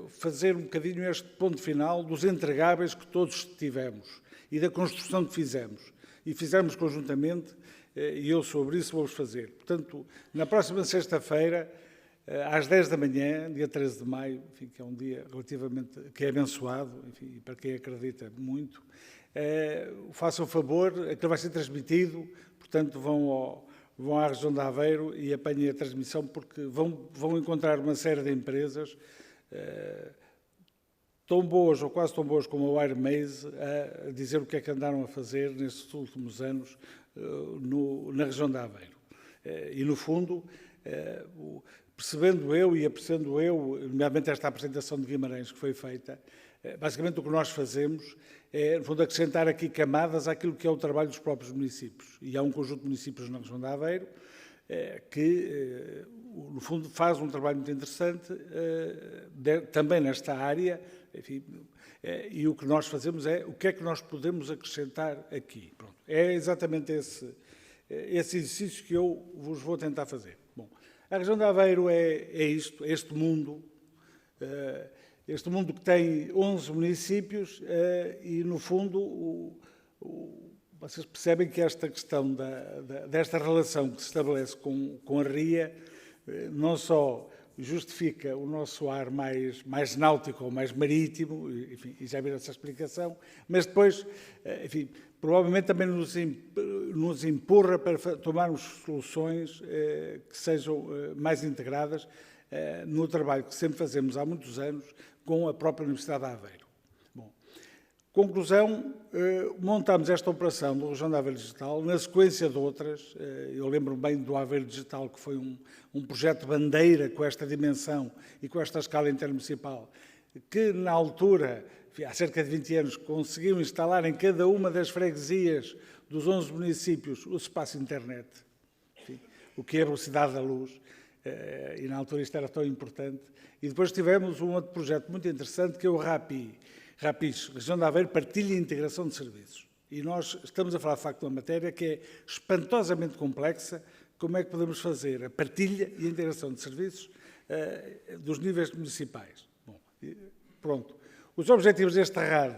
fazer um bocadinho este ponto final dos entregáveis que todos tivemos e da construção que fizemos. E fizemos conjuntamente, e eu sobre isso vou-vos fazer. Portanto, na próxima sexta-feira, às 10 da manhã, dia 13 de maio, enfim, que é um dia relativamente, que é abençoado, enfim, para quem acredita muito, façam o favor, aquilo vai ser transmitido, portanto vão à região de Aveiro e apanhem a transmissão, porque vão encontrar uma série de empresas tão boas ou quase tão boas como a Wiremaze a dizer o que é que andaram a fazer nestes últimos anos na região de Aveiro. E, no fundo, percebendo eu e apreciando eu, nomeadamente esta apresentação de Guimarães que foi feita, basicamente o que nós fazemos é, no fundo, acrescentar aqui camadas àquilo que é o trabalho dos próprios municípios. E há um conjunto de municípios na região de Aveiro que, no fundo, faz um trabalho muito interessante também nesta área. Enfim, e o que nós fazemos é o que é que nós podemos acrescentar aqui. Pronto. É exatamente esse exercício que eu vos vou tentar fazer. Bom, a região de Aveiro é isto, este mundo que tem 11 municípios e, no fundo, vocês percebem que esta questão desta relação que se estabelece com a RIA não só justifica o nosso ar mais náutico ou mais marítimo, enfim, e já viram essa explicação, mas depois, enfim, provavelmente também nos empurra para tomarmos soluções que sejam mais integradas no trabalho que sempre fazemos há muitos anos com a própria Universidade de Aveiro. Bom, conclusão, montamos esta operação do Região de Aveiro Digital na sequência de outras. Eu lembro bem do Aveiro Digital, que foi um projeto bandeira com esta dimensão e com esta escala intermunicipal, que na altura, enfim, há cerca de 20 anos, conseguiu instalar em cada uma das freguesias dos 11 municípios o espaço internet, enfim, o que é a velocidade da luz, e na altura isto era tão importante. E depois tivemos um outro projeto muito interessante, que é o RAPIS, Região de Aveiro, Partilha e Integração de Serviços. E nós estamos a falar, de facto, de uma matéria que é espantosamente complexa. Como é que podemos fazer a partilha e a integração de serviços dos níveis municipais? Bom, pronto. Os objetivos deste RAD,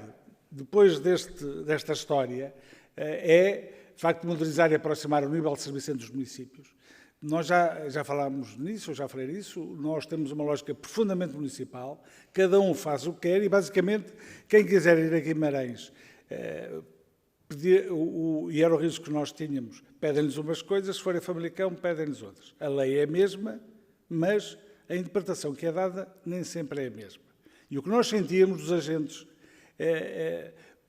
depois desta história, é, de facto, modernizar e aproximar o nível de serviço entre os municípios. Nós já falámos nisso, eu já falei nisso, nós temos uma lógica profundamente municipal, cada um faz o que quer e, basicamente, quem quiser ir a Guimarães e era o risco que nós tínhamos, pedem-lhes umas coisas, se for a Famalicão, pedem-lhes outras. A lei é a mesma, mas a interpretação que é dada nem sempre é a mesma. E o que nós sentíamos dos agentes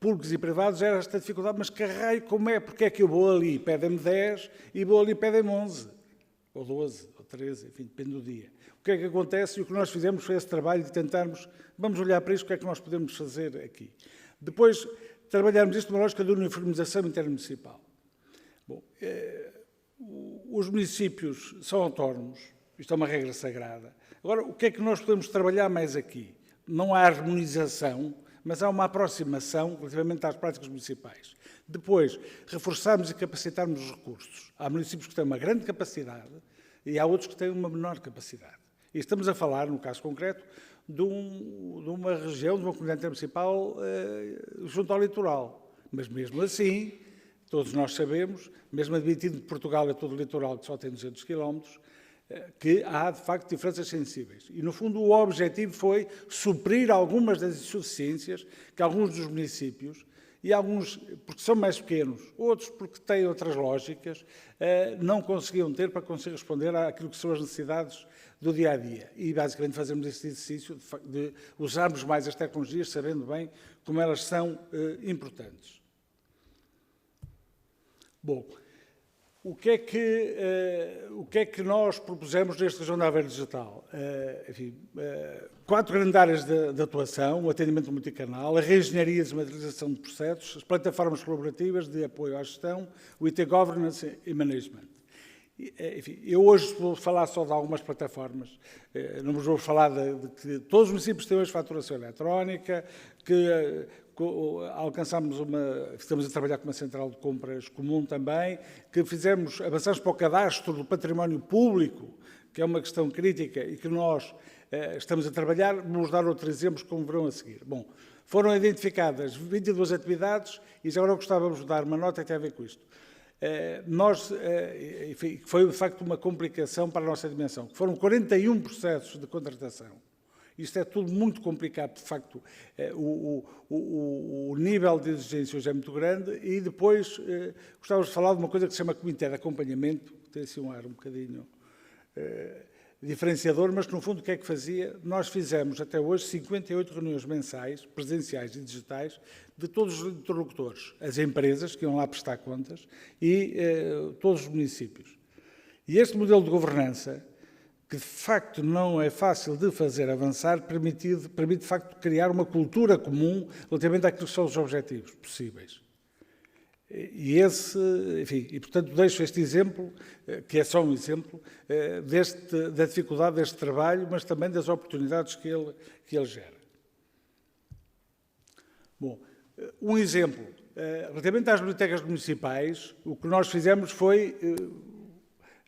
públicos e privados era esta dificuldade, mas que raio, como é, porque é que eu vou ali, pedem-me 10 e vou ali, pedem-me 11. Ou 12, ou 13, enfim, depende do dia. O que é que acontece? E o que nós fizemos foi esse trabalho de tentarmos, vamos olhar para isto, o que é que nós podemos fazer aqui. Depois, trabalharmos isto numa lógica de uniformização intermunicipal. Bom, os municípios são autónomos, isto é uma regra sagrada. Agora, o que é que nós podemos trabalhar mais aqui? Não há harmonização, mas há uma aproximação relativamente às práticas municipais. Depois, reforçarmos e capacitarmos os recursos. Há municípios que têm uma grande capacidade e há outros que têm uma menor capacidade. E estamos a falar, no caso concreto, de uma região, de uma comunidade intermunicipal junto ao litoral. Mas mesmo assim, todos nós sabemos, mesmo admitindo que Portugal é todo o litoral, que só tem 200 km, que há, de facto, diferenças sensíveis. E, no fundo, o objetivo foi suprir algumas das insuficiências que alguns dos municípios, e alguns porque são mais pequenos, outros porque têm outras lógicas, não conseguiam ter para conseguir responder àquilo que são as necessidades do dia-a-dia. E, basicamente, fazemos esse exercício de usarmos mais as tecnologias, sabendo bem como elas são importantes. Bom, o que é que nós propusemos neste Região de Aveiro Digital? Enfim, 4 grandes áreas de atuação: o atendimento multicanal, a reengenharia e desmaterialização de processos, as plataformas colaborativas de apoio à gestão, o IT Governance e Management. Enfim, eu hoje vou falar só de algumas plataformas, não vos vou falar de que todos os municípios têm hoje faturação eletrónica, que estamos a trabalhar com uma central de compras comum também, que avançamos para o cadastro do património público, que é uma questão crítica e que nós estamos a trabalhar. Vamos dar outros exemplos, como verão a seguir. Bom, foram identificadas 22 atividades e já agora gostávamos de dar uma nota que tem a ver com isto. Enfim, foi de facto uma complicação para a nossa dimensão, que foram 41 processos de contratação. Isto é tudo muito complicado, de facto, o nível de exigência hoje é muito grande. E depois gostávamos de falar de uma coisa que se chama Comitê de Acompanhamento, que tem assim um ar um bocadinho diferenciador, mas que no fundo o que é que fazia? Nós fizemos até hoje 58 reuniões mensais, presenciais e digitais, de todos os interlocutores, as empresas que iam lá prestar contas e todos os municípios. E este modelo de governança, que de facto não é fácil de fazer avançar, permite de facto criar uma cultura comum relativamente àquilo que são os objetivos possíveis. E portanto deixo este exemplo, que é só um exemplo, da dificuldade deste trabalho, mas também das oportunidades que ele gera. Bom, um exemplo, relativamente às bibliotecas municipais, o que nós fizemos foi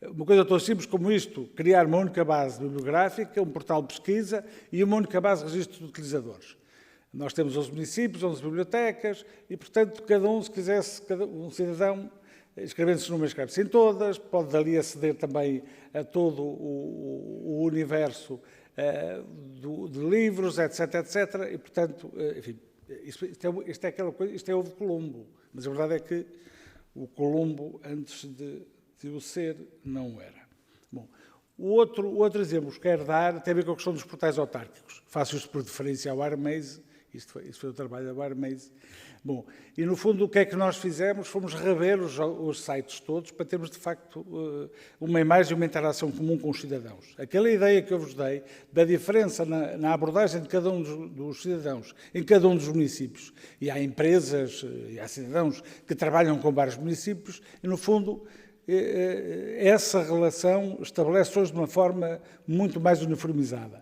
uma coisa tão simples como isto: criar uma única base bibliográfica, um portal de pesquisa e uma única base de registro de utilizadores. Nós temos 11 municípios, 11 bibliotecas e, portanto, cada um, se quisesse, um cidadão, inscrevendo-se numa, inscreve-se em todas, pode dali aceder também a todo o universo de livros, etc, etc. E, portanto, enfim, isto é aquela coisa, isto é o de Colombo, mas a verdade é que o Colombo, antes de o ser, não era. Bom, o outro exemplo que quero dar tem a ver com a questão dos portais autárquicos. Faço isto por deferência ao Armaze, isto foi o trabalho da Armaze. Bom, e no fundo o que é que nós fizemos? Fomos rever os sites todos para termos de facto uma imagem e uma interação comum com os cidadãos. Aquela ideia que eu vos dei da diferença na abordagem de cada um dos cidadãos em cada um dos municípios, e há empresas e há cidadãos que trabalham com vários municípios, e no fundo essa relação estabelece hoje de uma forma muito mais uniformizada.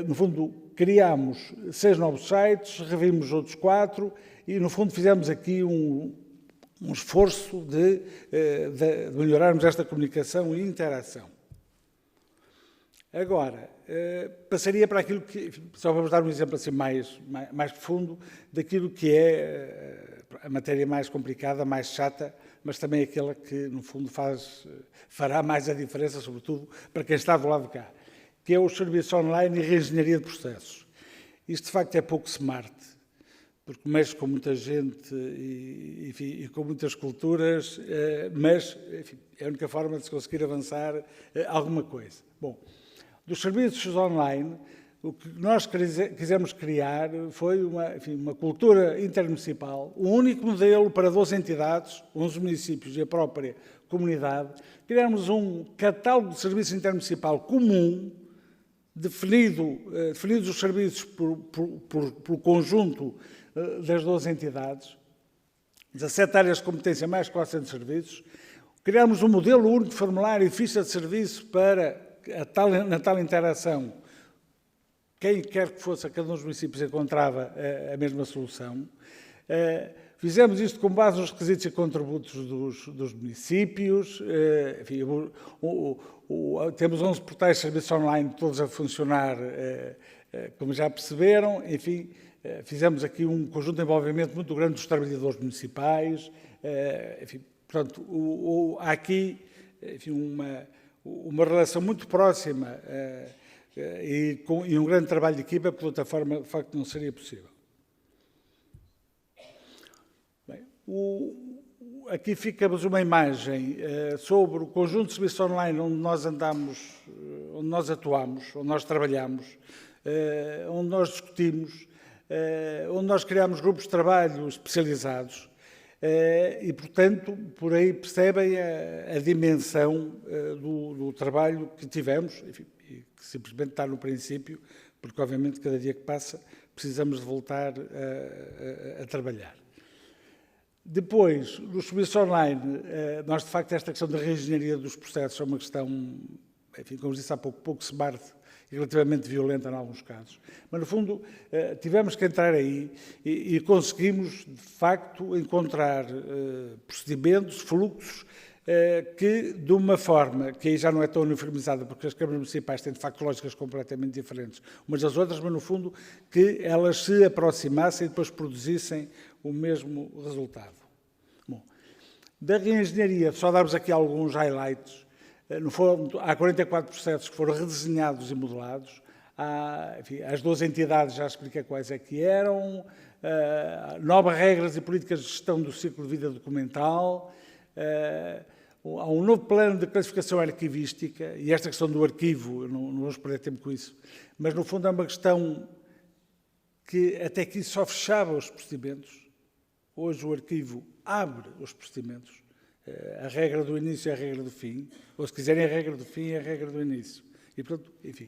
No fundo, criámos 6 novos sites, revimos outros 4 e, no fundo, fizemos aqui um esforço de melhorarmos esta comunicação e interação. Agora, passaria para aquilo que, só vamos dar um exemplo assim mais profundo, daquilo que é a matéria mais complicada, mais chata, mas também aquela que, no fundo, fará mais a diferença, sobretudo para quem está do lado de cá, que é o serviço online e reengenharia de processos. Isto, de facto, é pouco smart, porque mexe com muita gente e com muitas culturas, mas, enfim, é a única forma de se conseguir avançar alguma coisa. Bom, dos serviços online, o que nós quisemos criar foi uma cultura intermunicipal, um único modelo para 12 entidades, 11 municípios e a própria comunidade. Criarmos um catálogo de serviços intermunicipal comum, definidos os serviços pelo conjunto das 12 entidades, 17 áreas de competência mais 400 serviços. Criámos um modelo único de formulário e ficha de serviço para na tal interação. Quem quer que fosse a cada um dos municípios encontrava a mesma solução. Fizemos isto com base nos requisitos e contributos dos municípios. Enfim, temos 11 portais de serviços online, todos a funcionar, como já perceberam. Enfim, fizemos aqui um conjunto de envolvimento muito grande dos trabalhadores municipais. Enfim, portanto, há aqui enfim, uma relação muito próxima e um grande trabalho de equipa, porque de outra forma, de facto, não seria possível. Bem, aqui fica-vos uma imagem sobre o conjunto de serviços online onde nós andamos, onde nós atuamos, onde nós trabalhamos, onde nós discutimos, onde nós criamos grupos de trabalho especializados e, portanto, por aí percebem a dimensão do trabalho que tivemos, enfim, e que simplesmente está no princípio, porque, obviamente, cada dia que passa precisamos de voltar a trabalhar. Depois, nos serviços online, nós, de facto, esta questão da reengenharia dos processos é uma questão, enfim, como disse há pouco smart e relativamente violenta em alguns casos. Mas, no fundo, tivemos que entrar aí e conseguimos, de facto, encontrar procedimentos, fluxos, que, de uma forma que aí já não é tão uniformizada, porque as câmaras municipais têm, de facto, lógicas completamente diferentes umas das outras, mas, no fundo, que elas se aproximassem e depois produzissem o mesmo resultado. Bom, da reengenharia, só darmos aqui alguns highlights. No fundo, há 44 processos que foram redesenhados e modelados. Enfim, as 12 entidades já expliquei quais é que eram. Novas regras e políticas de gestão do ciclo de vida documental. Há um novo plano de classificação arquivística, e esta questão do arquivo, não vamos perder tempo com isso, mas no fundo é uma questão que até aqui só fechava os procedimentos. Hoje o arquivo abre os procedimentos. A regra do início é a regra do fim, ou se quiserem a regra do fim é a regra do início. E, portanto, enfim,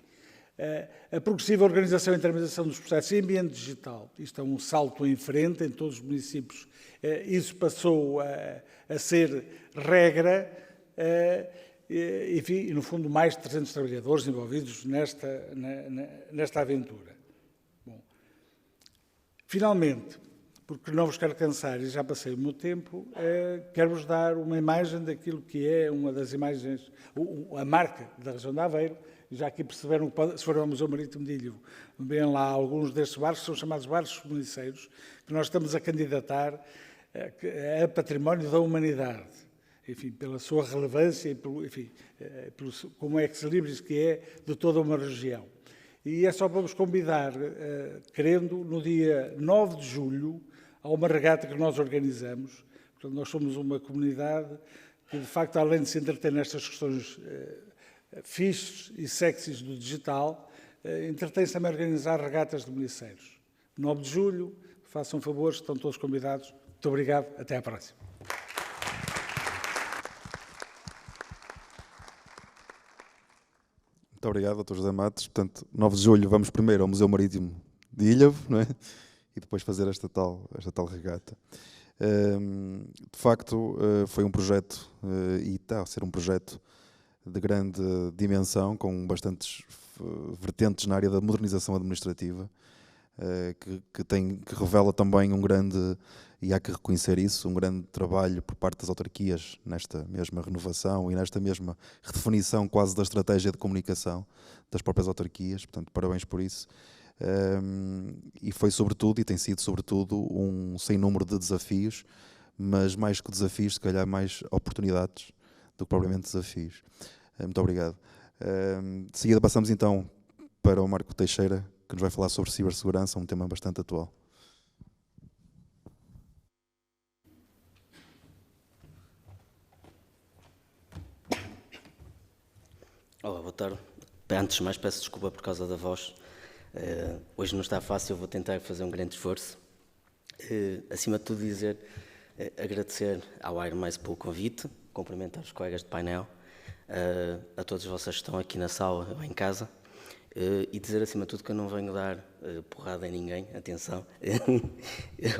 a progressiva organização e intermediação dos processos em ambiente digital, isto é um salto em frente em todos os municípios, isso passou a ser regra, enfim, e no fundo mais de 300 trabalhadores envolvidos nesta aventura. Bom, finalmente, porque não vos quero cansar e já passei o meu tempo, quero-vos dar uma imagem daquilo que é uma das imagens, a marca da região de Aveiro. Já aqui perceberam que, se for ao Museu Marítimo de Ilhavo, bem lá alguns destes barcos, são chamados barcos comuniceiros, que nós estamos a candidatar a património da humanidade. Enfim, pela sua relevância e como é ex-libris que é de toda uma região. E é só para vos convidar, querendo, no dia 9 de julho, a uma regata que nós organizamos. Portanto, nós somos uma comunidade que, de facto, além de se entreter nestas questões fixes e sexys do digital, entretém-se também a organizar regatas de miliceiros. 9 de julho, façam favores, estão todos convidados. Muito obrigado, até à próxima. Muito obrigado, Dr. José Matos. Portanto, 9 de julho vamos primeiro ao Museu Marítimo de Ilhavo, não é? E depois fazer esta tal regata. De facto, foi um projeto, e está a ser um projeto de grande dimensão, com bastantes vertentes na área da modernização administrativa, que revela também um grande, e há que reconhecer isso, um grande trabalho por parte das autarquias nesta mesma renovação e nesta mesma redefinição quase da estratégia de comunicação das próprias autarquias. Portanto, parabéns por isso. E foi sobretudo, e tem sido sobretudo, um sem número de desafios, mas mais que desafios, se calhar mais oportunidades do que propriamente desafios. Muito obrigado. De seguida passamos então para o Marco Teixeira, que nos vai falar sobre cibersegurança, um tema bastante atual. Olá, boa tarde. Antes de mais, peço desculpa por causa da voz. Hoje não está fácil, eu vou tentar fazer um grande esforço. Acima de tudo, agradecer ao AirMais pelo convite, cumprimentar os colegas de painel, a todos vocês que estão aqui na sala ou em casa, e dizer acima de tudo que eu não venho dar porrada em ninguém, atenção,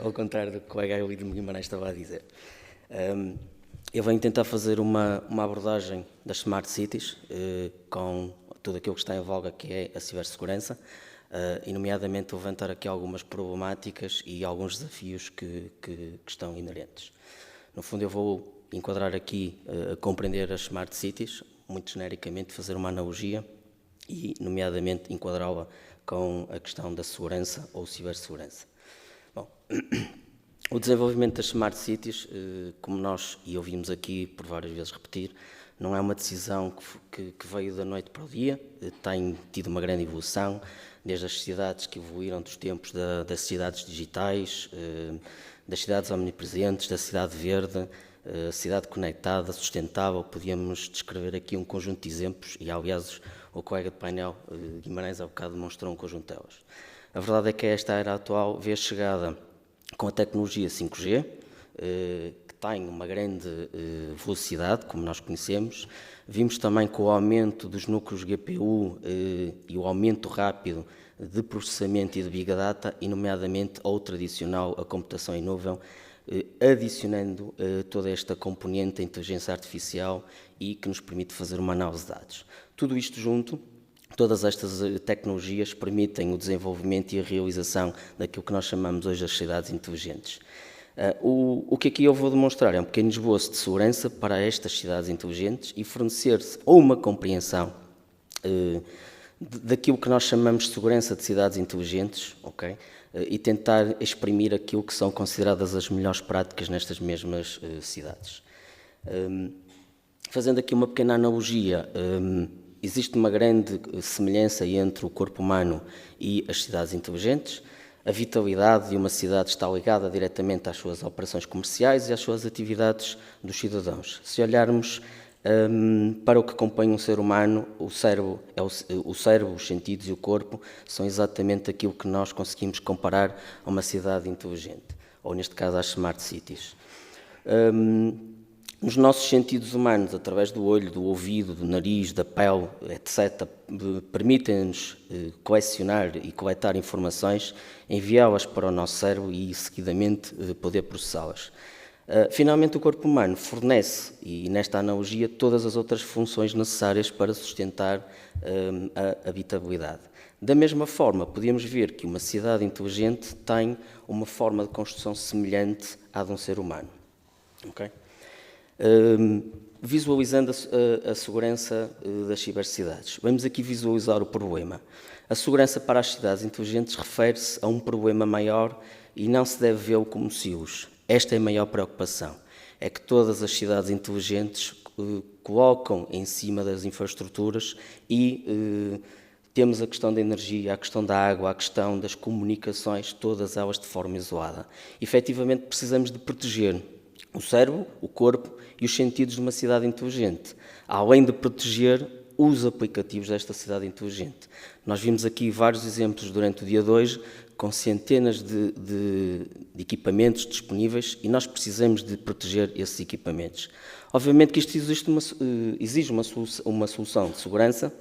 ao contrário do que o colega Elidio Guimarães estava a dizer. Eu venho tentar fazer uma abordagem das Smart Cities, com tudo aquilo que está em voga, que é a cibersegurança, e nomeadamente levantar aqui algumas problemáticas e alguns desafios que estão inerentes. No fundo, eu vou enquadrar aqui, compreender as Smart Cities, muito genericamente fazer uma analogia e, nomeadamente, enquadrá-la com a questão da segurança ou cibersegurança. Bom, o desenvolvimento das Smart Cities, como nós, e ouvimos aqui por várias vezes repetir, não é uma decisão que veio da noite para o dia, tem tido uma grande evolução, desde as cidades que evoluíram dos tempos das cidades digitais, das cidades omnipresentes, da cidade verde, cidade conectada, sustentável. Podíamos descrever aqui um conjunto de exemplos, e aliás o colega de painel Guimarães há bocado demonstrou um conjunto delas. A verdade é que esta era atual, vê chegada com a tecnologia 5G, que tem uma grande velocidade, como nós conhecemos. Vimos também com o aumento dos núcleos GPU e o aumento rápido de processamento e de Big Data, e nomeadamente ao tradicional, a computação em nuvem, adicionando toda esta componente da inteligência artificial e que nos permite fazer uma análise de dados. Tudo isto junto, todas estas tecnologias permitem o desenvolvimento e a realização daquilo que nós chamamos hoje as cidades inteligentes. O que aqui eu vou demonstrar é um pequeno esboço de segurança para estas cidades inteligentes e fornecer-se uma compreensão daquilo que nós chamamos de segurança de cidades inteligentes, ok? E tentar exprimir aquilo que são consideradas as melhores práticas nestas mesmas cidades. Fazendo aqui uma pequena analogia, existe uma grande semelhança entre o corpo humano e as cidades inteligentes. A vitalidade de uma cidade está ligada diretamente às suas operações comerciais e às suas atividades dos cidadãos. Se olharmos para o que compõe um ser humano, o cérebro, os sentidos e o corpo são exatamente aquilo que nós conseguimos comparar a uma cidade inteligente, ou neste caso às Smart Cities. Os nossos sentidos humanos, através do olho, do ouvido, do nariz, da pele, etc., permitem-nos colecionar e coletar informações, enviá-las para o nosso cérebro e, seguidamente, poder processá-las. Finalmente, o corpo humano fornece, e nesta analogia, todas as outras funções necessárias para sustentar a habitabilidade. Da mesma forma, podemos ver que uma cidade inteligente tem uma forma de construção semelhante à de um ser humano. Okay? Visualizando a segurança das cibercidades. Vamos aqui visualizar o problema. A segurança para as cidades inteligentes refere-se a um problema maior e não se deve vê-lo como silos. Esta é a maior preocupação. É que todas as cidades inteligentes colocam em cima das infraestruturas e temos a questão da energia, a questão da água, a questão das comunicações, todas elas de forma isolada. Efetivamente, precisamos de proteger o cérebro, o corpo e os sentidos de uma cidade inteligente, além de proteger os aplicativos desta cidade inteligente. Nós vimos aqui vários exemplos durante o dia de hoje, com centenas de equipamentos disponíveis e nós precisamos de proteger esses equipamentos. Obviamente que isto exige uma solução de segurança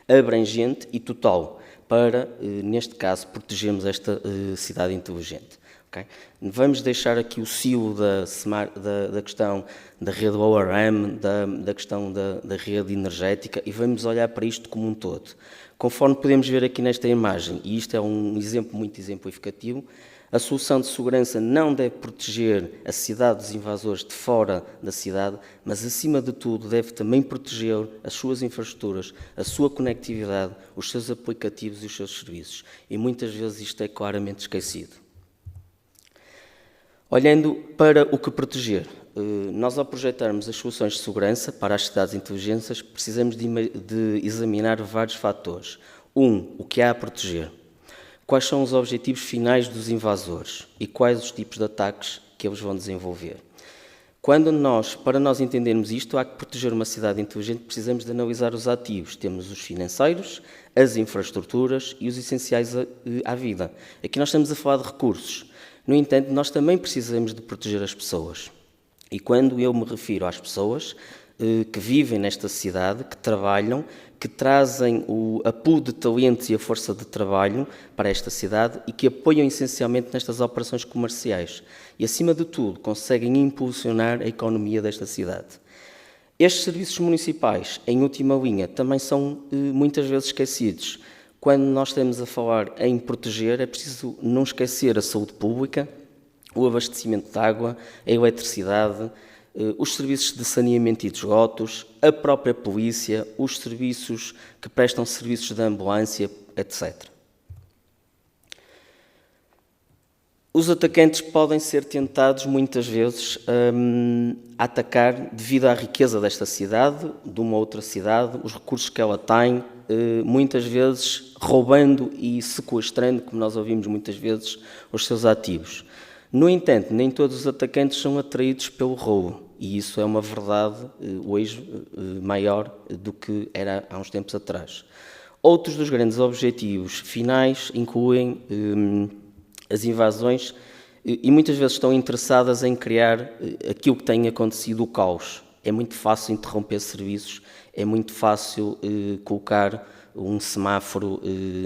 abrangente e total para, neste caso, protegermos esta cidade inteligente. Okay? Vamos deixar aqui o silo da questão da rede ORM, da questão da rede energética e vamos olhar para isto como um todo. Conforme podemos ver aqui nesta imagem, e isto é um exemplo muito exemplificativo, a solução de segurança não deve proteger a cidade dos invasores de fora da cidade, mas, acima de tudo, deve também proteger as suas infraestruturas, a sua conectividade, os seus aplicativos e os seus serviços. E muitas vezes isto é claramente esquecido. Olhando para o que proteger, nós ao projetarmos as soluções de segurança para as cidades inteligentes, precisamos de examinar vários fatores. O que há a proteger? Quais são os objetivos finais dos invasores e quais os tipos de ataques que eles vão desenvolver? Para nós entendermos isto, há que proteger uma cidade inteligente, precisamos de analisar os ativos. Temos os financeiros, as infraestruturas e os essenciais à vida. Aqui nós estamos a falar de recursos. No entanto, nós também precisamos de proteger as pessoas. E quando eu me refiro às pessoas que vivem nesta cidade, que trabalham, que trazem a pool de talentos e a força de trabalho para esta cidade e que apoiam essencialmente nestas operações comerciais e, acima de tudo, conseguem impulsionar a economia desta cidade. Estes serviços municipais, em última linha, também são muitas vezes esquecidos. Quando nós estamos a falar em proteger, é preciso não esquecer a saúde pública, o abastecimento de água, a eletricidade, os serviços de saneamento e de esgotos, a própria polícia, os serviços que prestam serviços de ambulância, etc. Os atacantes podem ser tentados, muitas vezes, a atacar devido à riqueza desta cidade, de uma outra cidade, os recursos que ela tem, muitas vezes roubando e sequestrando, como nós ouvimos muitas vezes, os seus ativos. No entanto, nem todos os atacantes são atraídos pelo roubo, e isso é uma verdade hoje maior do que era há uns tempos atrás. Outros dos grandes objetivos finais incluem as invasões e muitas vezes estão interessadas em criar aquilo que tem acontecido, o caos. É muito fácil interromper serviços, é muito fácil colocar um semáforo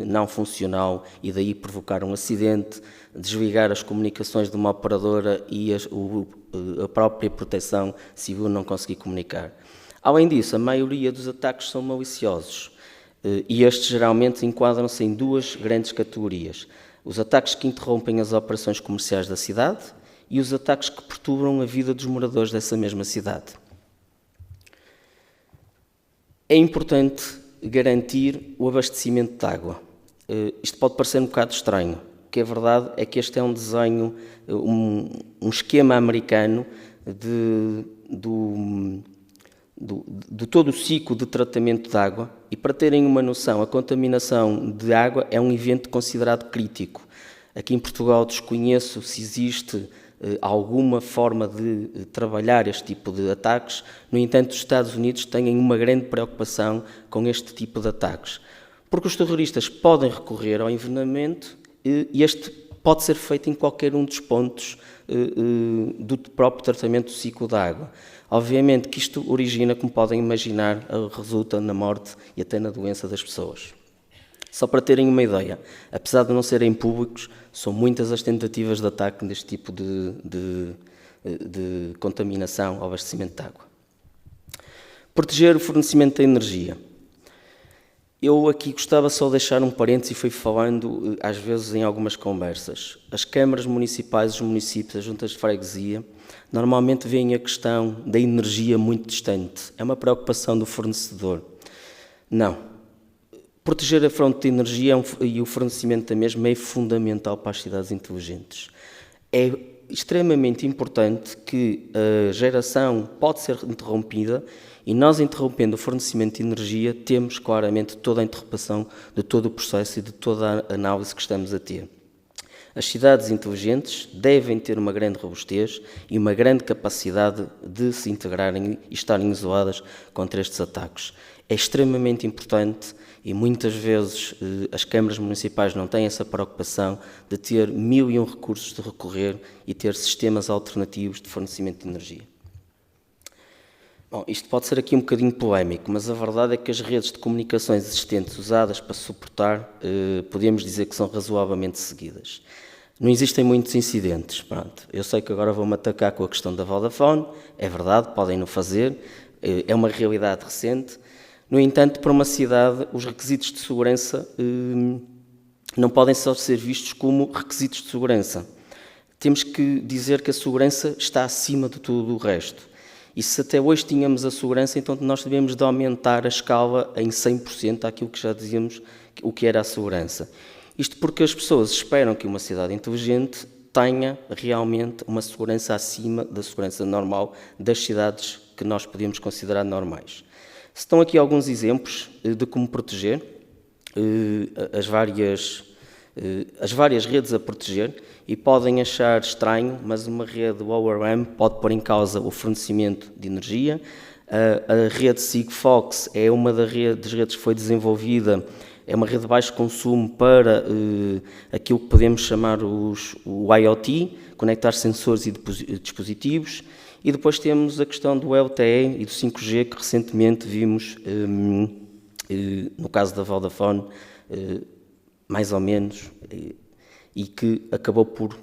não funcional e daí provocar um acidente, desligar as comunicações de uma operadora e a própria proteção civil não conseguir comunicar. Além disso, a maioria dos ataques são maliciosos e estes geralmente enquadram-se em duas grandes categorias. Os ataques que interrompem as operações comerciais da cidade e os ataques que perturbam a vida dos moradores dessa mesma cidade. É importante garantir o abastecimento de água. Isto pode parecer um bocado estranho. O que é verdade é que este é um desenho, um esquema americano de todo o ciclo de tratamento de água e, para terem uma noção, a contaminação de água é um evento considerado crítico. Aqui em Portugal desconheço se existe alguma forma de trabalhar este tipo de ataques. No entanto, os Estados Unidos têm uma grande preocupação com este tipo de ataques, porque os terroristas podem recorrer ao envenenamento e este pode ser feito em qualquer um dos pontos do próprio tratamento do ciclo da água. Obviamente que isto origina, como podem imaginar, resulta na morte e até na doença das pessoas. Só para terem uma ideia, apesar de não serem públicos, são muitas as tentativas de ataque deste tipo de contaminação ao abastecimento de água. Proteger o fornecimento da energia. Eu aqui gostava só de deixar um parênteses e fui falando às vezes em algumas conversas. As câmaras municipais, os municípios, as juntas de freguesia, normalmente veem a questão da energia muito distante. É uma preocupação do fornecedor. Não. Proteger a fonte de energia e o fornecimento da mesma é fundamental para as cidades inteligentes. É extremamente importante que a geração pode ser interrompida e nós, interrompendo o fornecimento de energia, temos claramente toda a interrupção de todo o processo e de toda a análise que estamos a ter. As cidades inteligentes devem ter uma grande robustez e uma grande capacidade de se integrarem e estarem isoladas contra estes ataques. É extremamente importante e muitas vezes as câmaras municipais não têm essa preocupação de ter 1001 recursos de recorrer e ter sistemas alternativos de fornecimento de energia. Bom, isto pode ser aqui um bocadinho polémico, mas a verdade é que as redes de comunicações existentes usadas para suportar, podemos dizer que são razoavelmente seguidas. Não existem muitos incidentes. Pronto. Eu sei que agora vou-me atacar com a questão da Vodafone, é verdade, podem-no fazer, é uma realidade recente. No entanto, para uma cidade, os requisitos de segurança não podem só ser vistos como requisitos de segurança. Temos que dizer que a segurança está acima de tudo o resto. E se até hoje tínhamos a segurança, então nós devemos de aumentar a escala em 100% àquilo que já dizíamos o que era a segurança. Isto porque as pessoas esperam que uma cidade inteligente tenha realmente uma segurança acima da segurança normal das cidades que nós podemos considerar normais. Estão aqui alguns exemplos de como proteger as várias redes a proteger e podem achar estranho, mas uma rede ORM pode pôr em causa o fornecimento de energia. A rede Sigfox é uma das redes que foi desenvolvida, é uma rede de baixo consumo para aquilo que podemos chamar o IoT, conectar sensores e dispositivos. E depois temos a questão do LTE e do 5G, que recentemente vimos, no caso da Vodafone, mais ou menos, e que acabou por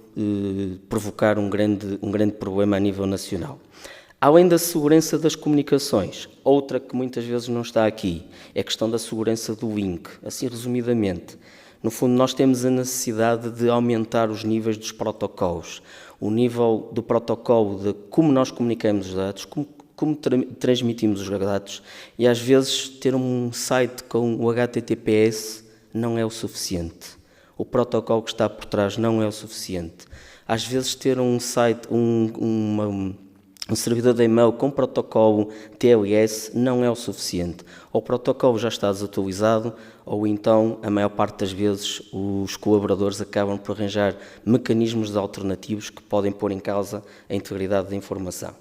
provocar um grande problema a nível nacional. Além da segurança das comunicações, outra que muitas vezes não está aqui é a questão da segurança do link. Assim, resumidamente, no fundo, nós temos a necessidade de aumentar os níveis dos protocolos. O nível do protocolo de como nós comunicamos os dados, como transmitimos os dados, e às vezes ter um site com o HTTPS não é o suficiente. O protocolo que está por trás não é o suficiente. Às vezes ter um site, um servidor de e-mail com protocolo TLS não é o suficiente. Ou o protocolo já está desatualizado, ou então, a maior parte das vezes, os colaboradores acabam por arranjar mecanismos alternativos que podem pôr em causa a integridade da informação.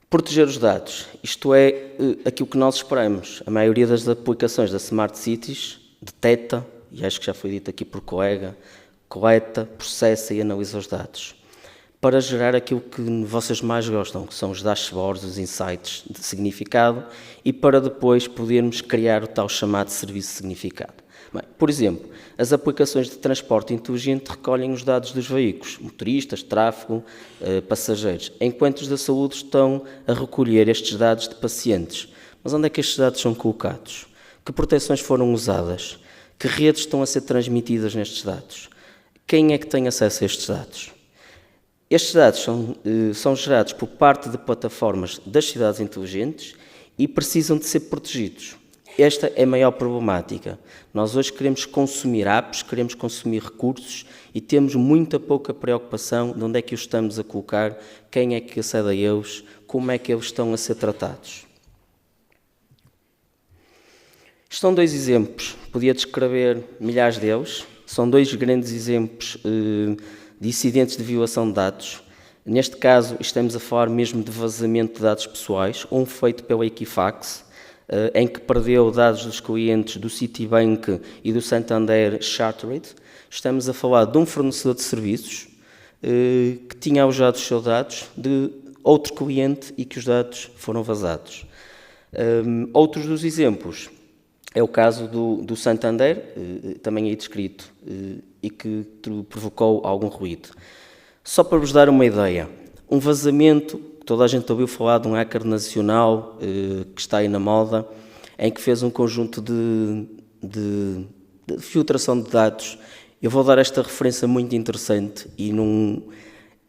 Proteger os dados. Isto é aquilo que nós esperamos. A maioria das aplicações da Smart Cities detecta, e acho que já foi dito aqui por colega, coleta, processa e analisa os dados para gerar aquilo que vocês mais gostam, que são os dashboards, os insights de significado, e para depois podermos criar o tal chamado serviço de significado. Bem, por exemplo, as aplicações de transporte inteligente recolhem os dados dos veículos, motoristas, tráfego, passageiros, enquanto os da saúde estão a recolher estes dados de pacientes. Mas onde é que estes dados são colocados? Que proteções foram usadas? Que redes estão a ser transmitidas nestes dados? Quem é que tem acesso a estes dados? Estes dados são gerados por parte de plataformas das cidades inteligentes e precisam de ser protegidos. Esta é a maior problemática. Nós hoje queremos consumir apps, queremos consumir recursos e temos muita pouca preocupação de onde é que os estamos a colocar, quem é que acede a eles, como é que eles estão a ser tratados. Estes são dois exemplos, podia descrever milhares deles, são dois grandes exemplos de incidentes de violação de dados. Neste caso, estamos a falar mesmo de vazamento de dados pessoais, um feito pela Equifax, em que perdeu dados dos clientes do Citibank e do Santander Chartered. Estamos a falar de um fornecedor de serviços que tinha alojado os seus dados de outro cliente e que os dados foram vazados. Outros dos exemplos é o caso do Santander, também aí descrito, e que provocou algum ruído. Só para vos dar uma ideia, um vazamento, toda a gente ouviu falar de um hacker nacional que está aí na moda, em que fez um conjunto de filtração de dados. Eu vou dar esta referência muito interessante e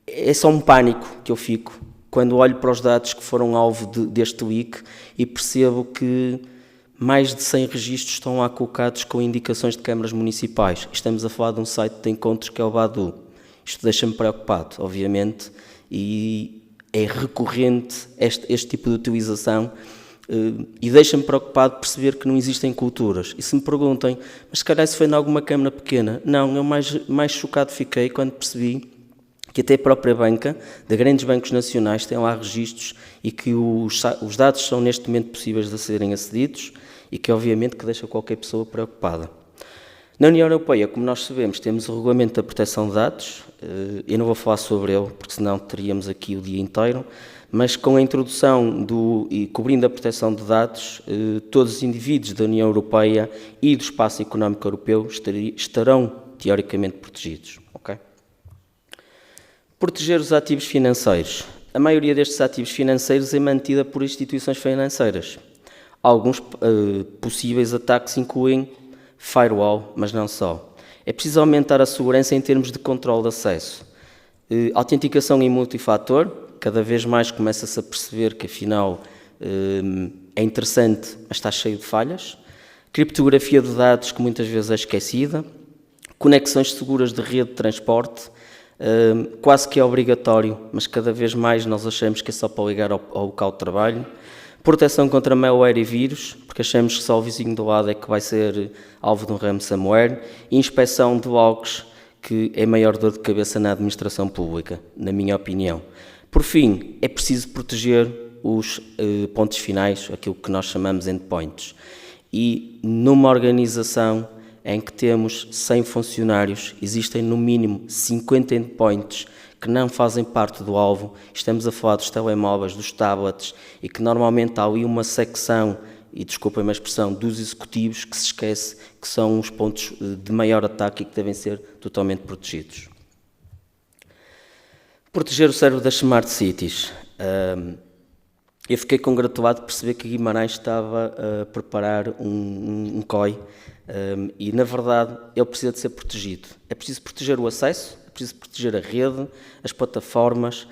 é só um pânico que eu fico quando olho para os dados que foram alvo deste leak e percebo que mais de 100 registros estão lá colocados com indicações de câmaras municipais. Estamos a falar de um site de encontros que é o Badu. Isto deixa-me preocupado, obviamente, e é recorrente este tipo de utilização e deixa-me preocupado perceber que não existem culturas. E se me perguntem, mas se calhar isso foi em alguma câmara pequena? Não, eu mais chocado fiquei quando percebi que até a própria banca, de grandes bancos nacionais, tem lá registros e que os dados são neste momento possíveis de serem acedidos e que obviamente que deixa qualquer pessoa preocupada. Na União Europeia, como nós sabemos, temos o Regulamento da Proteção de Dados. Eu não vou falar sobre ele, porque senão teríamos aqui o dia inteiro, mas com a introdução e cobrindo a proteção de dados, todos os indivíduos da União Europeia e do Espaço Económico Europeu estarão teoricamente protegidos. Okay? Proteger os ativos financeiros. A maioria destes ativos financeiros é mantida por instituições financeiras. Alguns possíveis ataques incluem firewall, mas não só. É preciso aumentar a segurança em termos de controle de acesso. Autenticação em multifator, cada vez mais começa-se a perceber que afinal é interessante, mas está cheio de falhas. Criptografia de dados, que muitas vezes é esquecida. Conexões seguras de rede de transporte, quase que é obrigatório, mas cada vez mais nós achamos que é só para ligar ao local de trabalho. Proteção contra malware e vírus, porque achamos que só o vizinho do lado é que vai ser alvo de um ransomware. E inspeção de logs, que é a maior dor de cabeça na administração pública, na minha opinião. Por fim, é preciso proteger os pontos finais, aquilo que nós chamamos endpoints. E numa organização em que temos 100 funcionários, existem no mínimo 50 endpoints que não fazem parte do alvo. Estamos a falar dos telemóveis, dos tablets, e que normalmente há ali uma secção, e desculpem a expressão, dos executivos que se esquece que são os pontos de maior ataque e que devem ser totalmente protegidos. Proteger o cérebro das Smart Cities. Eu fiquei congratulado de perceber que Guimarães estava a preparar um COI e, na verdade, ele precisa de ser protegido. É preciso proteger o acesso, é preciso proteger a rede, as plataformas,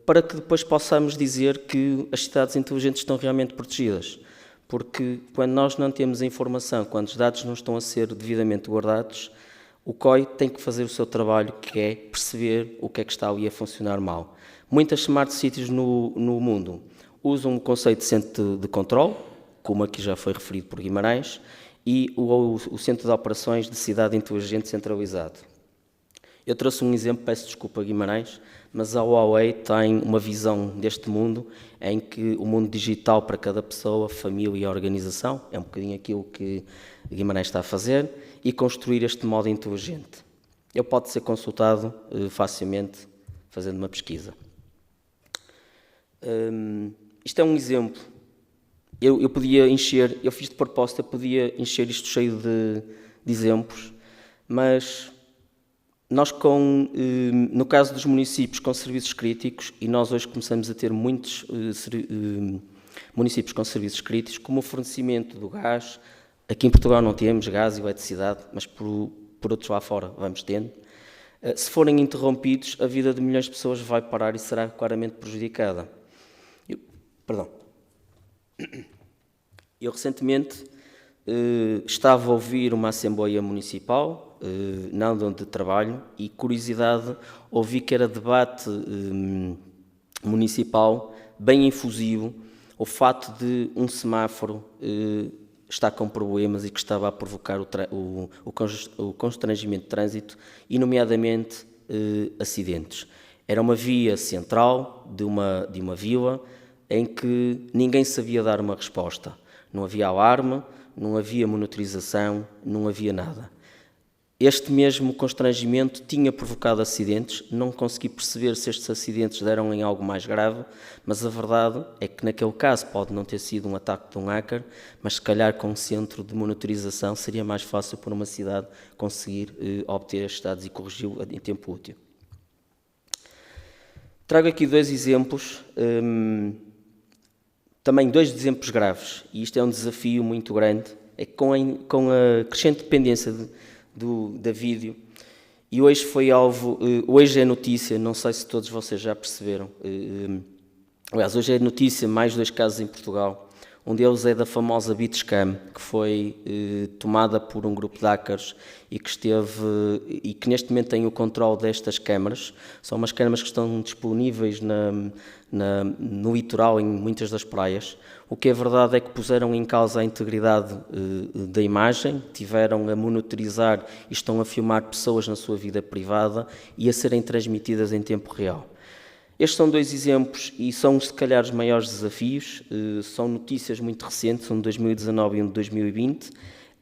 para que depois possamos dizer que as cidades inteligentes estão realmente protegidas. Porque quando nós não temos a informação, quando os dados não estão a ser devidamente guardados, o COI tem que fazer o seu trabalho, que é perceber o que é que está ali a funcionar mal. Muitas Smart Cities no mundo usam o conceito de centro de controle, como aqui já foi referido por Guimarães, e o centro de operações de cidade inteligente centralizado. Eu trouxe um exemplo, peço desculpa a Guimarães, mas a Huawei tem uma visão deste mundo em que o mundo digital para cada pessoa, família e organização, é um bocadinho aquilo que Guimarães está a fazer, e construir este modo inteligente. Ele pode ser consultado facilmente fazendo uma pesquisa. Isto é um exemplo. Eu podia encher, eu fiz de propósito, eu podia encher isto cheio de exemplos, mas nós no caso dos municípios com serviços críticos, e nós hoje começamos a ter muitos municípios com serviços críticos, como o fornecimento do gás. Aqui em Portugal não temos gás e eletricidade, mas por outros lá fora vamos tendo. Se forem interrompidos, a vida de milhões de pessoas vai parar e será claramente prejudicada. Eu recentemente estava a ouvir uma Assembleia Municipal, não de onde trabalho, e curiosidade, ouvi que era debate municipal bem infusivo o fato de um semáforo estar com problemas e que estava a provocar o constrangimento de trânsito e, nomeadamente, acidentes. Era uma via central de uma vila em que ninguém sabia dar uma resposta. Não havia alarme, não havia monitorização, não havia nada. Este mesmo constrangimento tinha provocado acidentes, não consegui perceber se estes acidentes deram em algo mais grave, mas a verdade é que naquele caso pode não ter sido um ataque de um hacker, mas se calhar com um centro de monitorização seria mais fácil para uma cidade conseguir obter estes dados e corrigi-lo em tempo útil. Trago aqui dois exemplos, também dois exemplos graves, e isto é um desafio muito grande, é que com a crescente dependência da vídeo, e hoje foi alvo, hoje é notícia, não sei se todos vocês já perceberam, aliás, hoje é notícia mais 2 casos em Portugal. Um deles é da famosa BitScam, que foi tomada por um grupo de hackers e que neste momento tem o controle destas câmaras. São umas câmaras que estão disponíveis no litoral, em muitas das praias. O que é verdade é que puseram em causa a integridade da imagem, tiveram a monitorizar e estão a filmar pessoas na sua vida privada e a serem transmitidas em tempo real. Estes são 2 exemplos e são, se calhar, os maiores desafios. São notícias muito recentes, um de 2019 e um de 2020,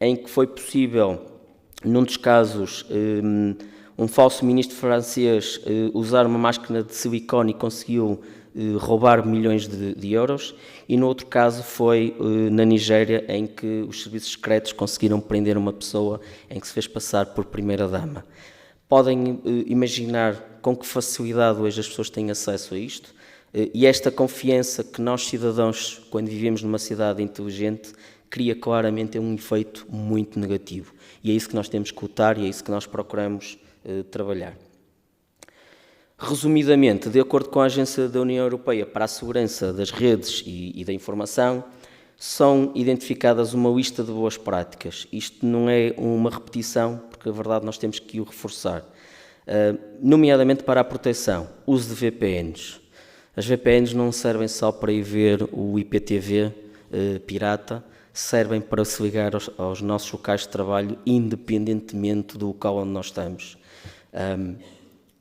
em que foi possível, num dos casos, um falso ministro francês usar uma máscara de silicone e conseguiu roubar milhões de euros, e no outro caso foi na Nigéria, em que os serviços secretos conseguiram prender uma pessoa em que se fez passar por primeira-dama. Podem imaginar com que facilidade hoje as pessoas têm acesso a isto, e esta confiança que nós, cidadãos, quando vivemos numa cidade inteligente, cria claramente um efeito muito negativo. E é isso que nós temos que lutar e é isso que nós procuramos trabalhar. Resumidamente, de acordo com a Agência da União Europeia para a Segurança das Redes e da Informação, são identificadas uma lista de boas práticas. Isto não é uma repetição, porque a verdade nós temos que o reforçar. Nomeadamente para a proteção, uso de VPNs. As VPNs não servem só para ir ver o IPTV pirata, servem para se ligar aos nossos locais de trabalho, independentemente do local onde nós estamos.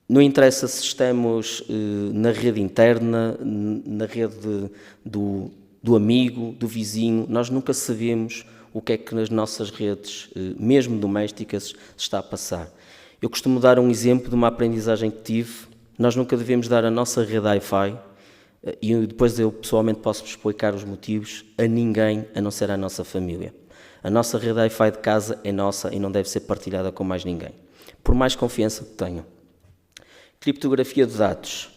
Não interessa se estamos na rede interna, na rede do amigo, do vizinho, nós nunca sabemos o que é que nas nossas redes, mesmo domésticas, se está a passar. Eu costumo dar um exemplo de uma aprendizagem que tive. Nós nunca devemos dar a nossa rede Wi-Fi, e depois eu pessoalmente posso explicar os motivos, a ninguém a não ser à nossa família. A nossa rede Wi-Fi de casa é nossa e não deve ser partilhada com mais ninguém, por mais confiança que tenham. Criptografia de dados.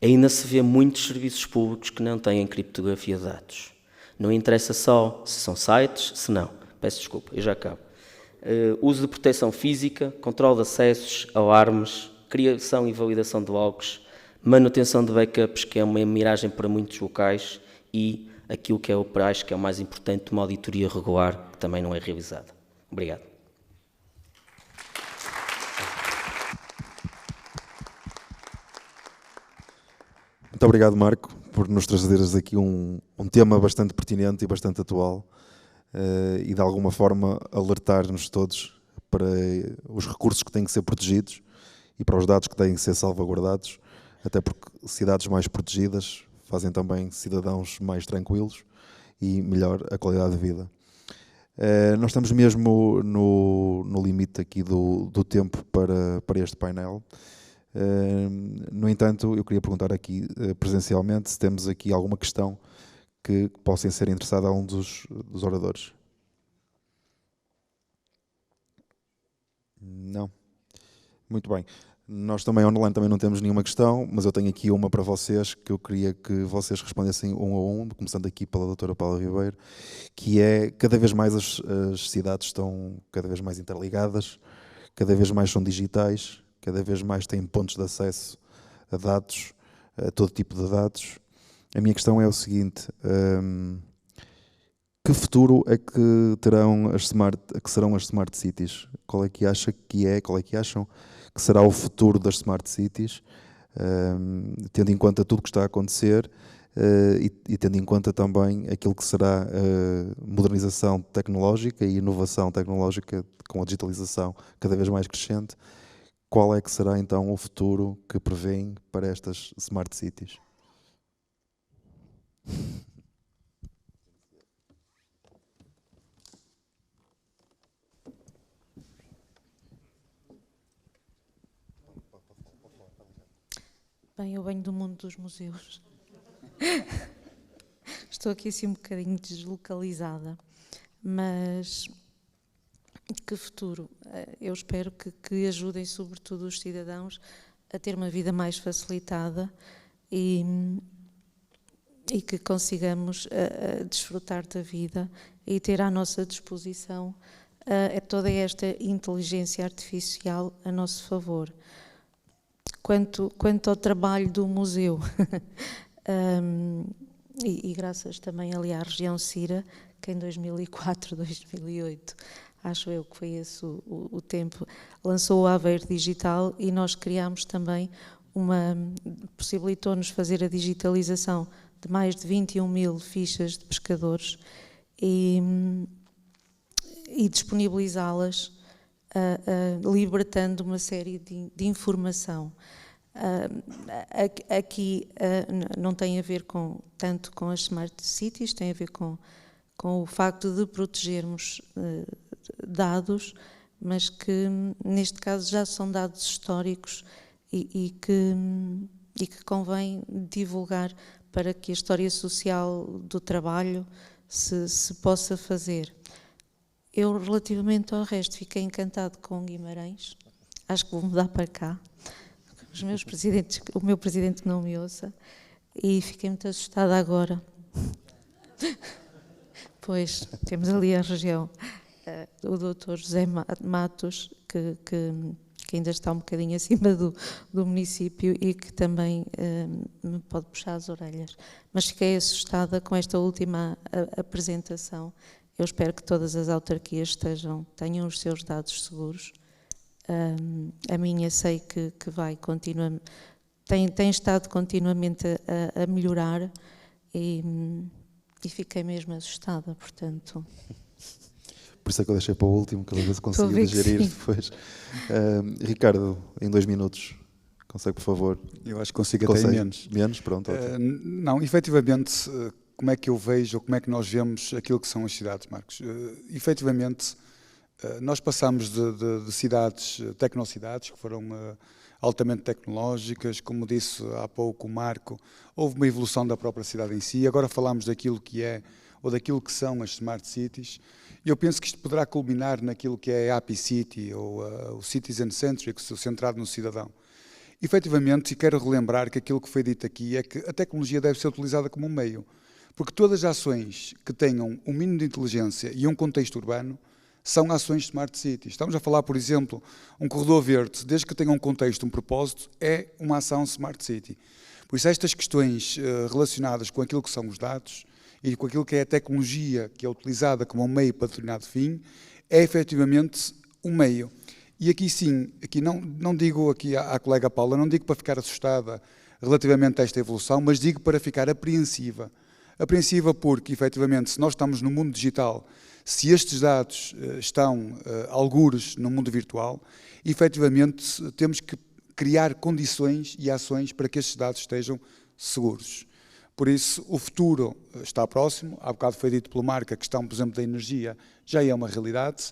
Ainda se vê muitos serviços públicos que não têm criptografia de dados. Não interessa só se são sites, se não. Peço desculpa, eu já acabo. Uso de proteção física, controle de acessos, alarmes, criação e validação de logs, manutenção de backups, que é uma miragem para muitos locais, e aquilo que eu acho que é o mais importante, uma auditoria regular, que também não é realizada. Obrigado. Muito obrigado, Marco, por nos trazeres aqui um tema bastante pertinente e bastante atual, e de alguma forma alertar-nos todos para os recursos que têm que ser protegidos e para os dados que têm que ser salvaguardados, até porque cidades mais protegidas fazem também cidadãos mais tranquilos e melhor a qualidade de vida. Nós estamos mesmo no limite aqui do tempo para este painel. No entanto, eu queria perguntar aqui presencialmente se temos aqui alguma questão que possa ser interessada a um dos oradores. Não? Muito bem. Nós também online também não temos nenhuma questão, mas eu tenho aqui uma para vocês que eu queria que vocês respondessem um a um, começando aqui pela doutora Paula Ribeiro, que é, cada vez mais as cidades estão cada vez mais interligadas, cada vez mais são digitais, cada vez mais têm pontos de acesso a dados, a todo tipo de dados. A minha questão é o seguinte: que futuro é que terão que serão as Smart Cities? Qual é que acham que será o futuro das Smart Cities, tendo em conta tudo o que está a acontecer e tendo em conta também aquilo que será a modernização tecnológica e inovação tecnológica com a digitalização cada vez mais crescente? Qual é que será então o futuro que prevêem para estas Smart Cities? Bem, eu venho do mundo dos museus. Estou aqui assim um bocadinho deslocalizada, mas que futuro? Eu espero que ajudem sobretudo os cidadãos a ter uma vida mais facilitada e que consigamos desfrutar da vida e ter à nossa disposição toda esta inteligência artificial a nosso favor. Quanto ao trabalho do museu, e graças também ali à região Cira, que em 2004, 2008, acho eu que foi esse o tempo, lançou o Aveiro Digital, e nós criámos também possibilitou-nos fazer a digitalização de mais de 21.000 fichas de pescadores e disponibilizá-las, libertando uma série de informação. Aqui não tem a ver tanto com as Smart Cities, tem a ver com o facto de protegermos dados, mas que neste caso já são dados históricos e que convém divulgar para que a história social do trabalho se possa fazer. Eu, relativamente ao resto, fiquei encantado com Guimarães. Acho que vou mudar para cá. O meu presidente não me ouça. E fiquei muito assustada agora. Pois, temos ali a região. O doutor José Matos, que ainda está um bocadinho acima do município e que também me pode puxar as orelhas. Mas fiquei assustada com esta última apresentação. Eu espero que todas as autarquias tenham os seus dados seguros. A minha sei que vai continuamente, tem estado continuamente a melhorar e fiquei mesmo assustada, portanto. Por isso é que eu deixei para o último, cada vez consegui digerir depois. Ricardo, em 2 minutos, consegue, por favor? Eu acho que consigo até em menos. Menos, pronto. Okay. Não, efetivamente, como é que eu vejo, ou como é que nós vemos aquilo que são as cidades, Marcos? Efetivamente, nós passamos de cidades, tecnocidades, que foram altamente tecnológicas, como disse há pouco o Marco, houve uma evolução da própria cidade em si, agora falamos daquilo que é, ou daquilo que são as Smart Cities, e eu penso que isto poderá culminar naquilo que é a Happy City, ou o Citizen-Centric, centrado no cidadão. Efetivamente, e quero relembrar que aquilo que foi dito aqui é que a tecnologia deve ser utilizada como um meio, porque todas as ações que tenham um mínimo de inteligência e um contexto urbano são ações Smart Cities. Estamos a falar, por exemplo, um corredor verde, desde que tenha um contexto, um propósito, é uma ação Smart City. Por isso, estas questões relacionadas com aquilo que são os dados e com aquilo que é a tecnologia que é utilizada como um meio para determinado fim, é efetivamente um meio. E aqui sim, aqui não digo aqui à colega Paula, não digo para ficar assustada relativamente a esta evolução, mas digo para ficar apreensiva. Apreensiva porque, efetivamente, se nós estamos no mundo digital, se estes dados estão algures no mundo virtual, efetivamente temos que criar condições e ações para que estes dados estejam seguros. Por isso, o futuro está próximo. Há bocado foi dito pelo Marco, a questão, por exemplo, da energia já é uma realidade,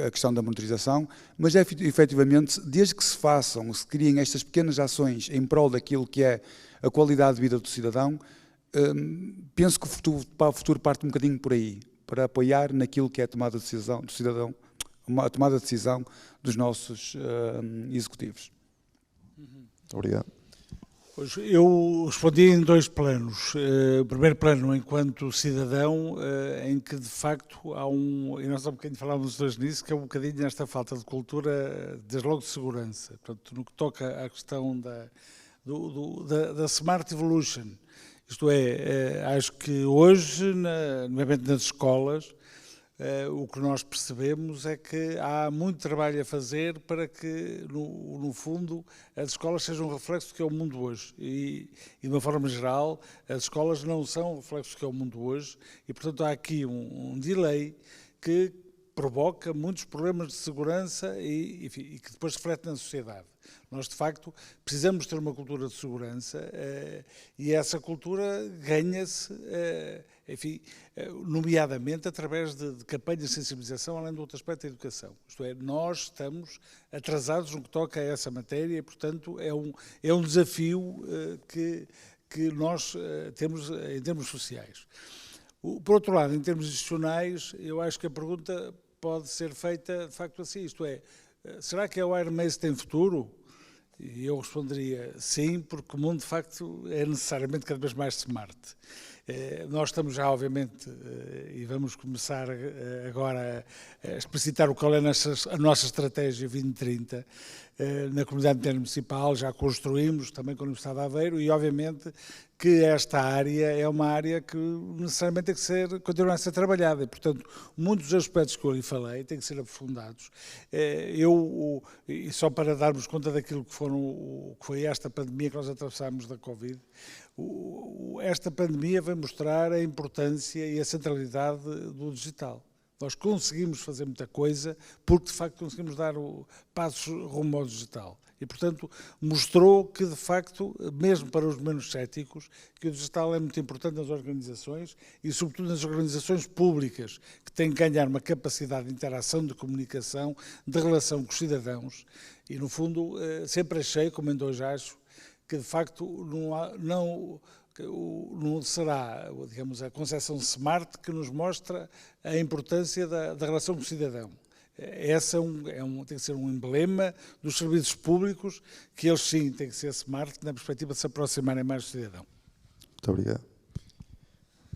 a questão da monitorização, mas efetivamente, desde que se façam, se criem estas pequenas ações em prol daquilo que é a qualidade de vida do cidadão, penso que o futuro parte um bocadinho por aí, para apoiar naquilo que é a tomada de decisão do cidadão, a tomada de decisão dos nossos executivos. Obrigado. Pois, eu respondi em 2 planos. O primeiro plano, enquanto cidadão, em que de facto há e nós há um bocadinho falámos os dois nisso, que é um bocadinho nesta falta de cultura, desde logo de segurança. Portanto, no que toca à questão da Smart Evolution, isto é, acho que hoje, nomeadamente nas escolas, o que nós percebemos é que há muito trabalho a fazer para que, no fundo, as escolas sejam um reflexo do que é o mundo hoje. E, de uma forma geral, as escolas não são um reflexo do que é o mundo hoje e, portanto, há aqui um delay que provoca muitos problemas de segurança e que depois reflete na sociedade. Nós, de facto, precisamos ter uma cultura de segurança e essa cultura ganha-se, nomeadamente através de campanhas de sensibilização, além do outro aspecto da educação. Isto é, nós estamos atrasados no que toca a essa matéria e, portanto, é um desafio que nós temos em termos sociais. Por outro lado, em termos institucionais, eu acho que a pergunta pode ser feita, de facto, assim, isto é, será que a Airmaze tem futuro? E eu responderia sim, porque o mundo de facto é necessariamente cada vez mais smart. Nós estamos já, obviamente, e vamos começar agora a explicitar qual é a nossa estratégia 2030 na comunidade intermunicipal, já construímos também com a Universidade de Aveiro e, obviamente, que esta área é uma área que necessariamente tem que continuar a ser trabalhada e, portanto, muitos dos aspectos que eu lhe falei têm que ser aprofundados. E só para darmos conta daquilo que foi esta pandemia que nós atravessámos da Covid, esta pandemia vai mostrar a importância e a centralidade do digital. Nós conseguimos fazer muita coisa porque, de facto, conseguimos dar passos rumo ao digital. E, portanto, mostrou que, de facto, mesmo para os menos céticos, que o digital é muito importante nas organizações e, sobretudo, nas organizações públicas, que têm que ganhar uma capacidade de interação, de comunicação, de relação com os cidadãos. E, no fundo, sempre achei, como ainda hoje acho, que, de facto, não será, digamos, a concepção smart que nos mostra a importância da relação com o cidadão. Essa tem que ser um emblema dos serviços públicos, que eles sim têm que ser smart na perspectiva de se aproximarem mais do cidadão. Muito obrigado.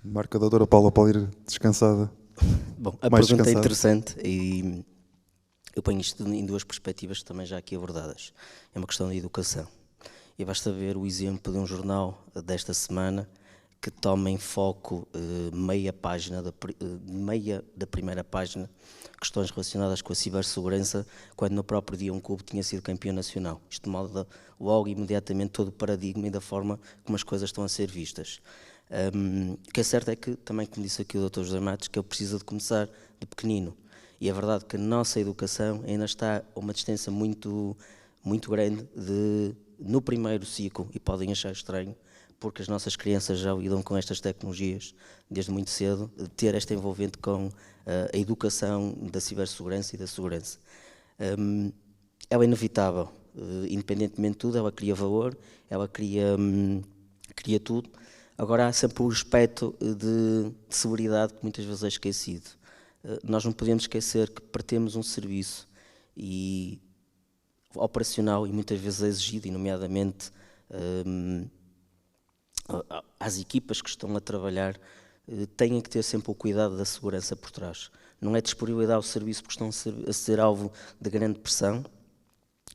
Marca a doutora Paula pode ir descansada. Bom, a mais pergunta é descansada. interessante e eu ponho isto em duas perspectivas também já aqui abordadas. É uma questão de educação. E basta ver o exemplo de um jornal desta semana que toma em foco meia da primeira página questões relacionadas com a cibersegurança, quando no próprio dia um clube tinha sido campeão nacional. Isto muda logo imediatamente todo o paradigma e da forma como as coisas estão a ser vistas. O que é certo é que, também como disse aqui o Dr. José Matos, que ele precisa de começar de pequenino. E é verdade que a nossa educação ainda está a uma distância muito grande no primeiro ciclo, e podem achar estranho, porque as nossas crianças já lidam com estas tecnologias desde muito cedo, de ter esta envolvente com a educação da cibersegurança e da segurança. Ela é inevitável, independentemente de tudo, ela cria valor, ela cria tudo. Agora há sempre o aspecto de seguridade que muitas vezes é esquecido. Nós não podemos esquecer que para termos um serviço operacional e muitas vezes exigido, e nomeadamente às equipas que estão a trabalhar, têm que ter sempre o cuidado da segurança por trás. Não é disponibilidade ao serviço porque estão a ser alvo de grande pressão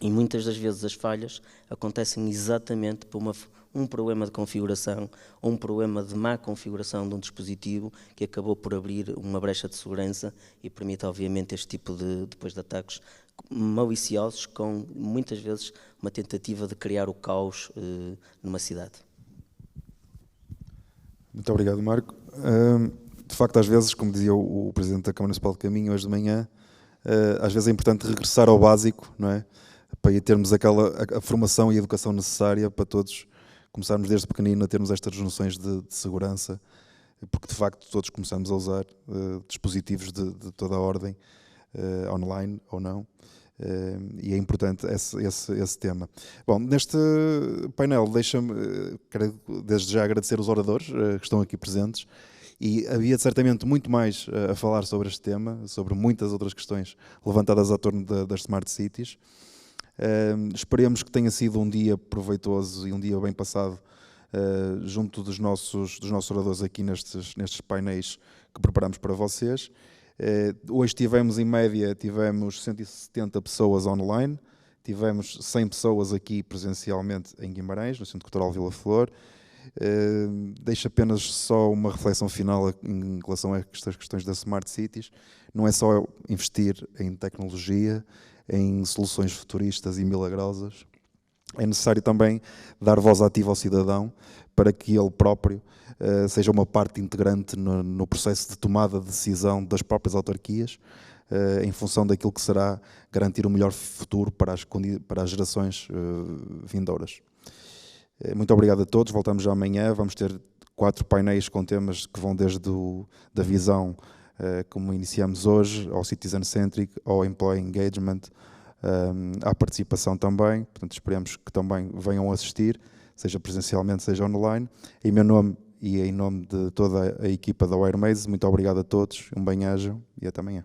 e muitas das vezes as falhas acontecem exatamente por um problema de configuração ou um problema de má configuração de um dispositivo que acabou por abrir uma brecha de segurança e permite, obviamente, este tipo depois de ataques maliciosos com, muitas vezes, uma tentativa de criar o caos numa cidade. Muito obrigado, Marco. De facto, às vezes, como dizia o Presidente da Câmara Municipal de Caminho hoje de manhã, às vezes é importante regressar ao básico, não é? Para termos a formação e a educação necessária para todos começarmos desde pequenino a termos estas noções de segurança, porque de facto todos começamos a usar dispositivos de toda a ordem, online ou não, e é importante esse tema. Bom, neste painel quero desde já agradecer os oradores que estão aqui presentes, e havia certamente muito mais a falar sobre este tema, sobre muitas outras questões levantadas à torno das Smart Cities. Esperemos que tenha sido um dia proveitoso e um dia bem passado junto dos nossos oradores aqui nestes painéis que preparamos para vocês. Hoje em média, tivemos 170 pessoas online, tivemos 100 pessoas aqui presencialmente em Guimarães, no Centro Cultural Vila Flor. Deixo apenas só uma reflexão final em relação a estas questões das Smart Cities. Não é só investir em tecnologia, em soluções futuristas e milagrosas. É necessário também dar voz ativa ao cidadão para que ele próprio seja uma parte integrante no processo de tomada de decisão das próprias autarquias, em função daquilo que será garantir um melhor futuro para as gerações vindouras. Muito obrigado a todos, voltamos já amanhã, vamos ter 4 painéis com temas que vão desde da visão, como iniciamos hoje, ao Citizen-Centric, ao Employee Engagement, à participação também. Portanto, esperemos que também venham assistir, seja presencialmente, seja online. Em meu nome e em nome de toda a equipa da WireMaze, muito obrigado a todos, um bem-aja e até amanhã.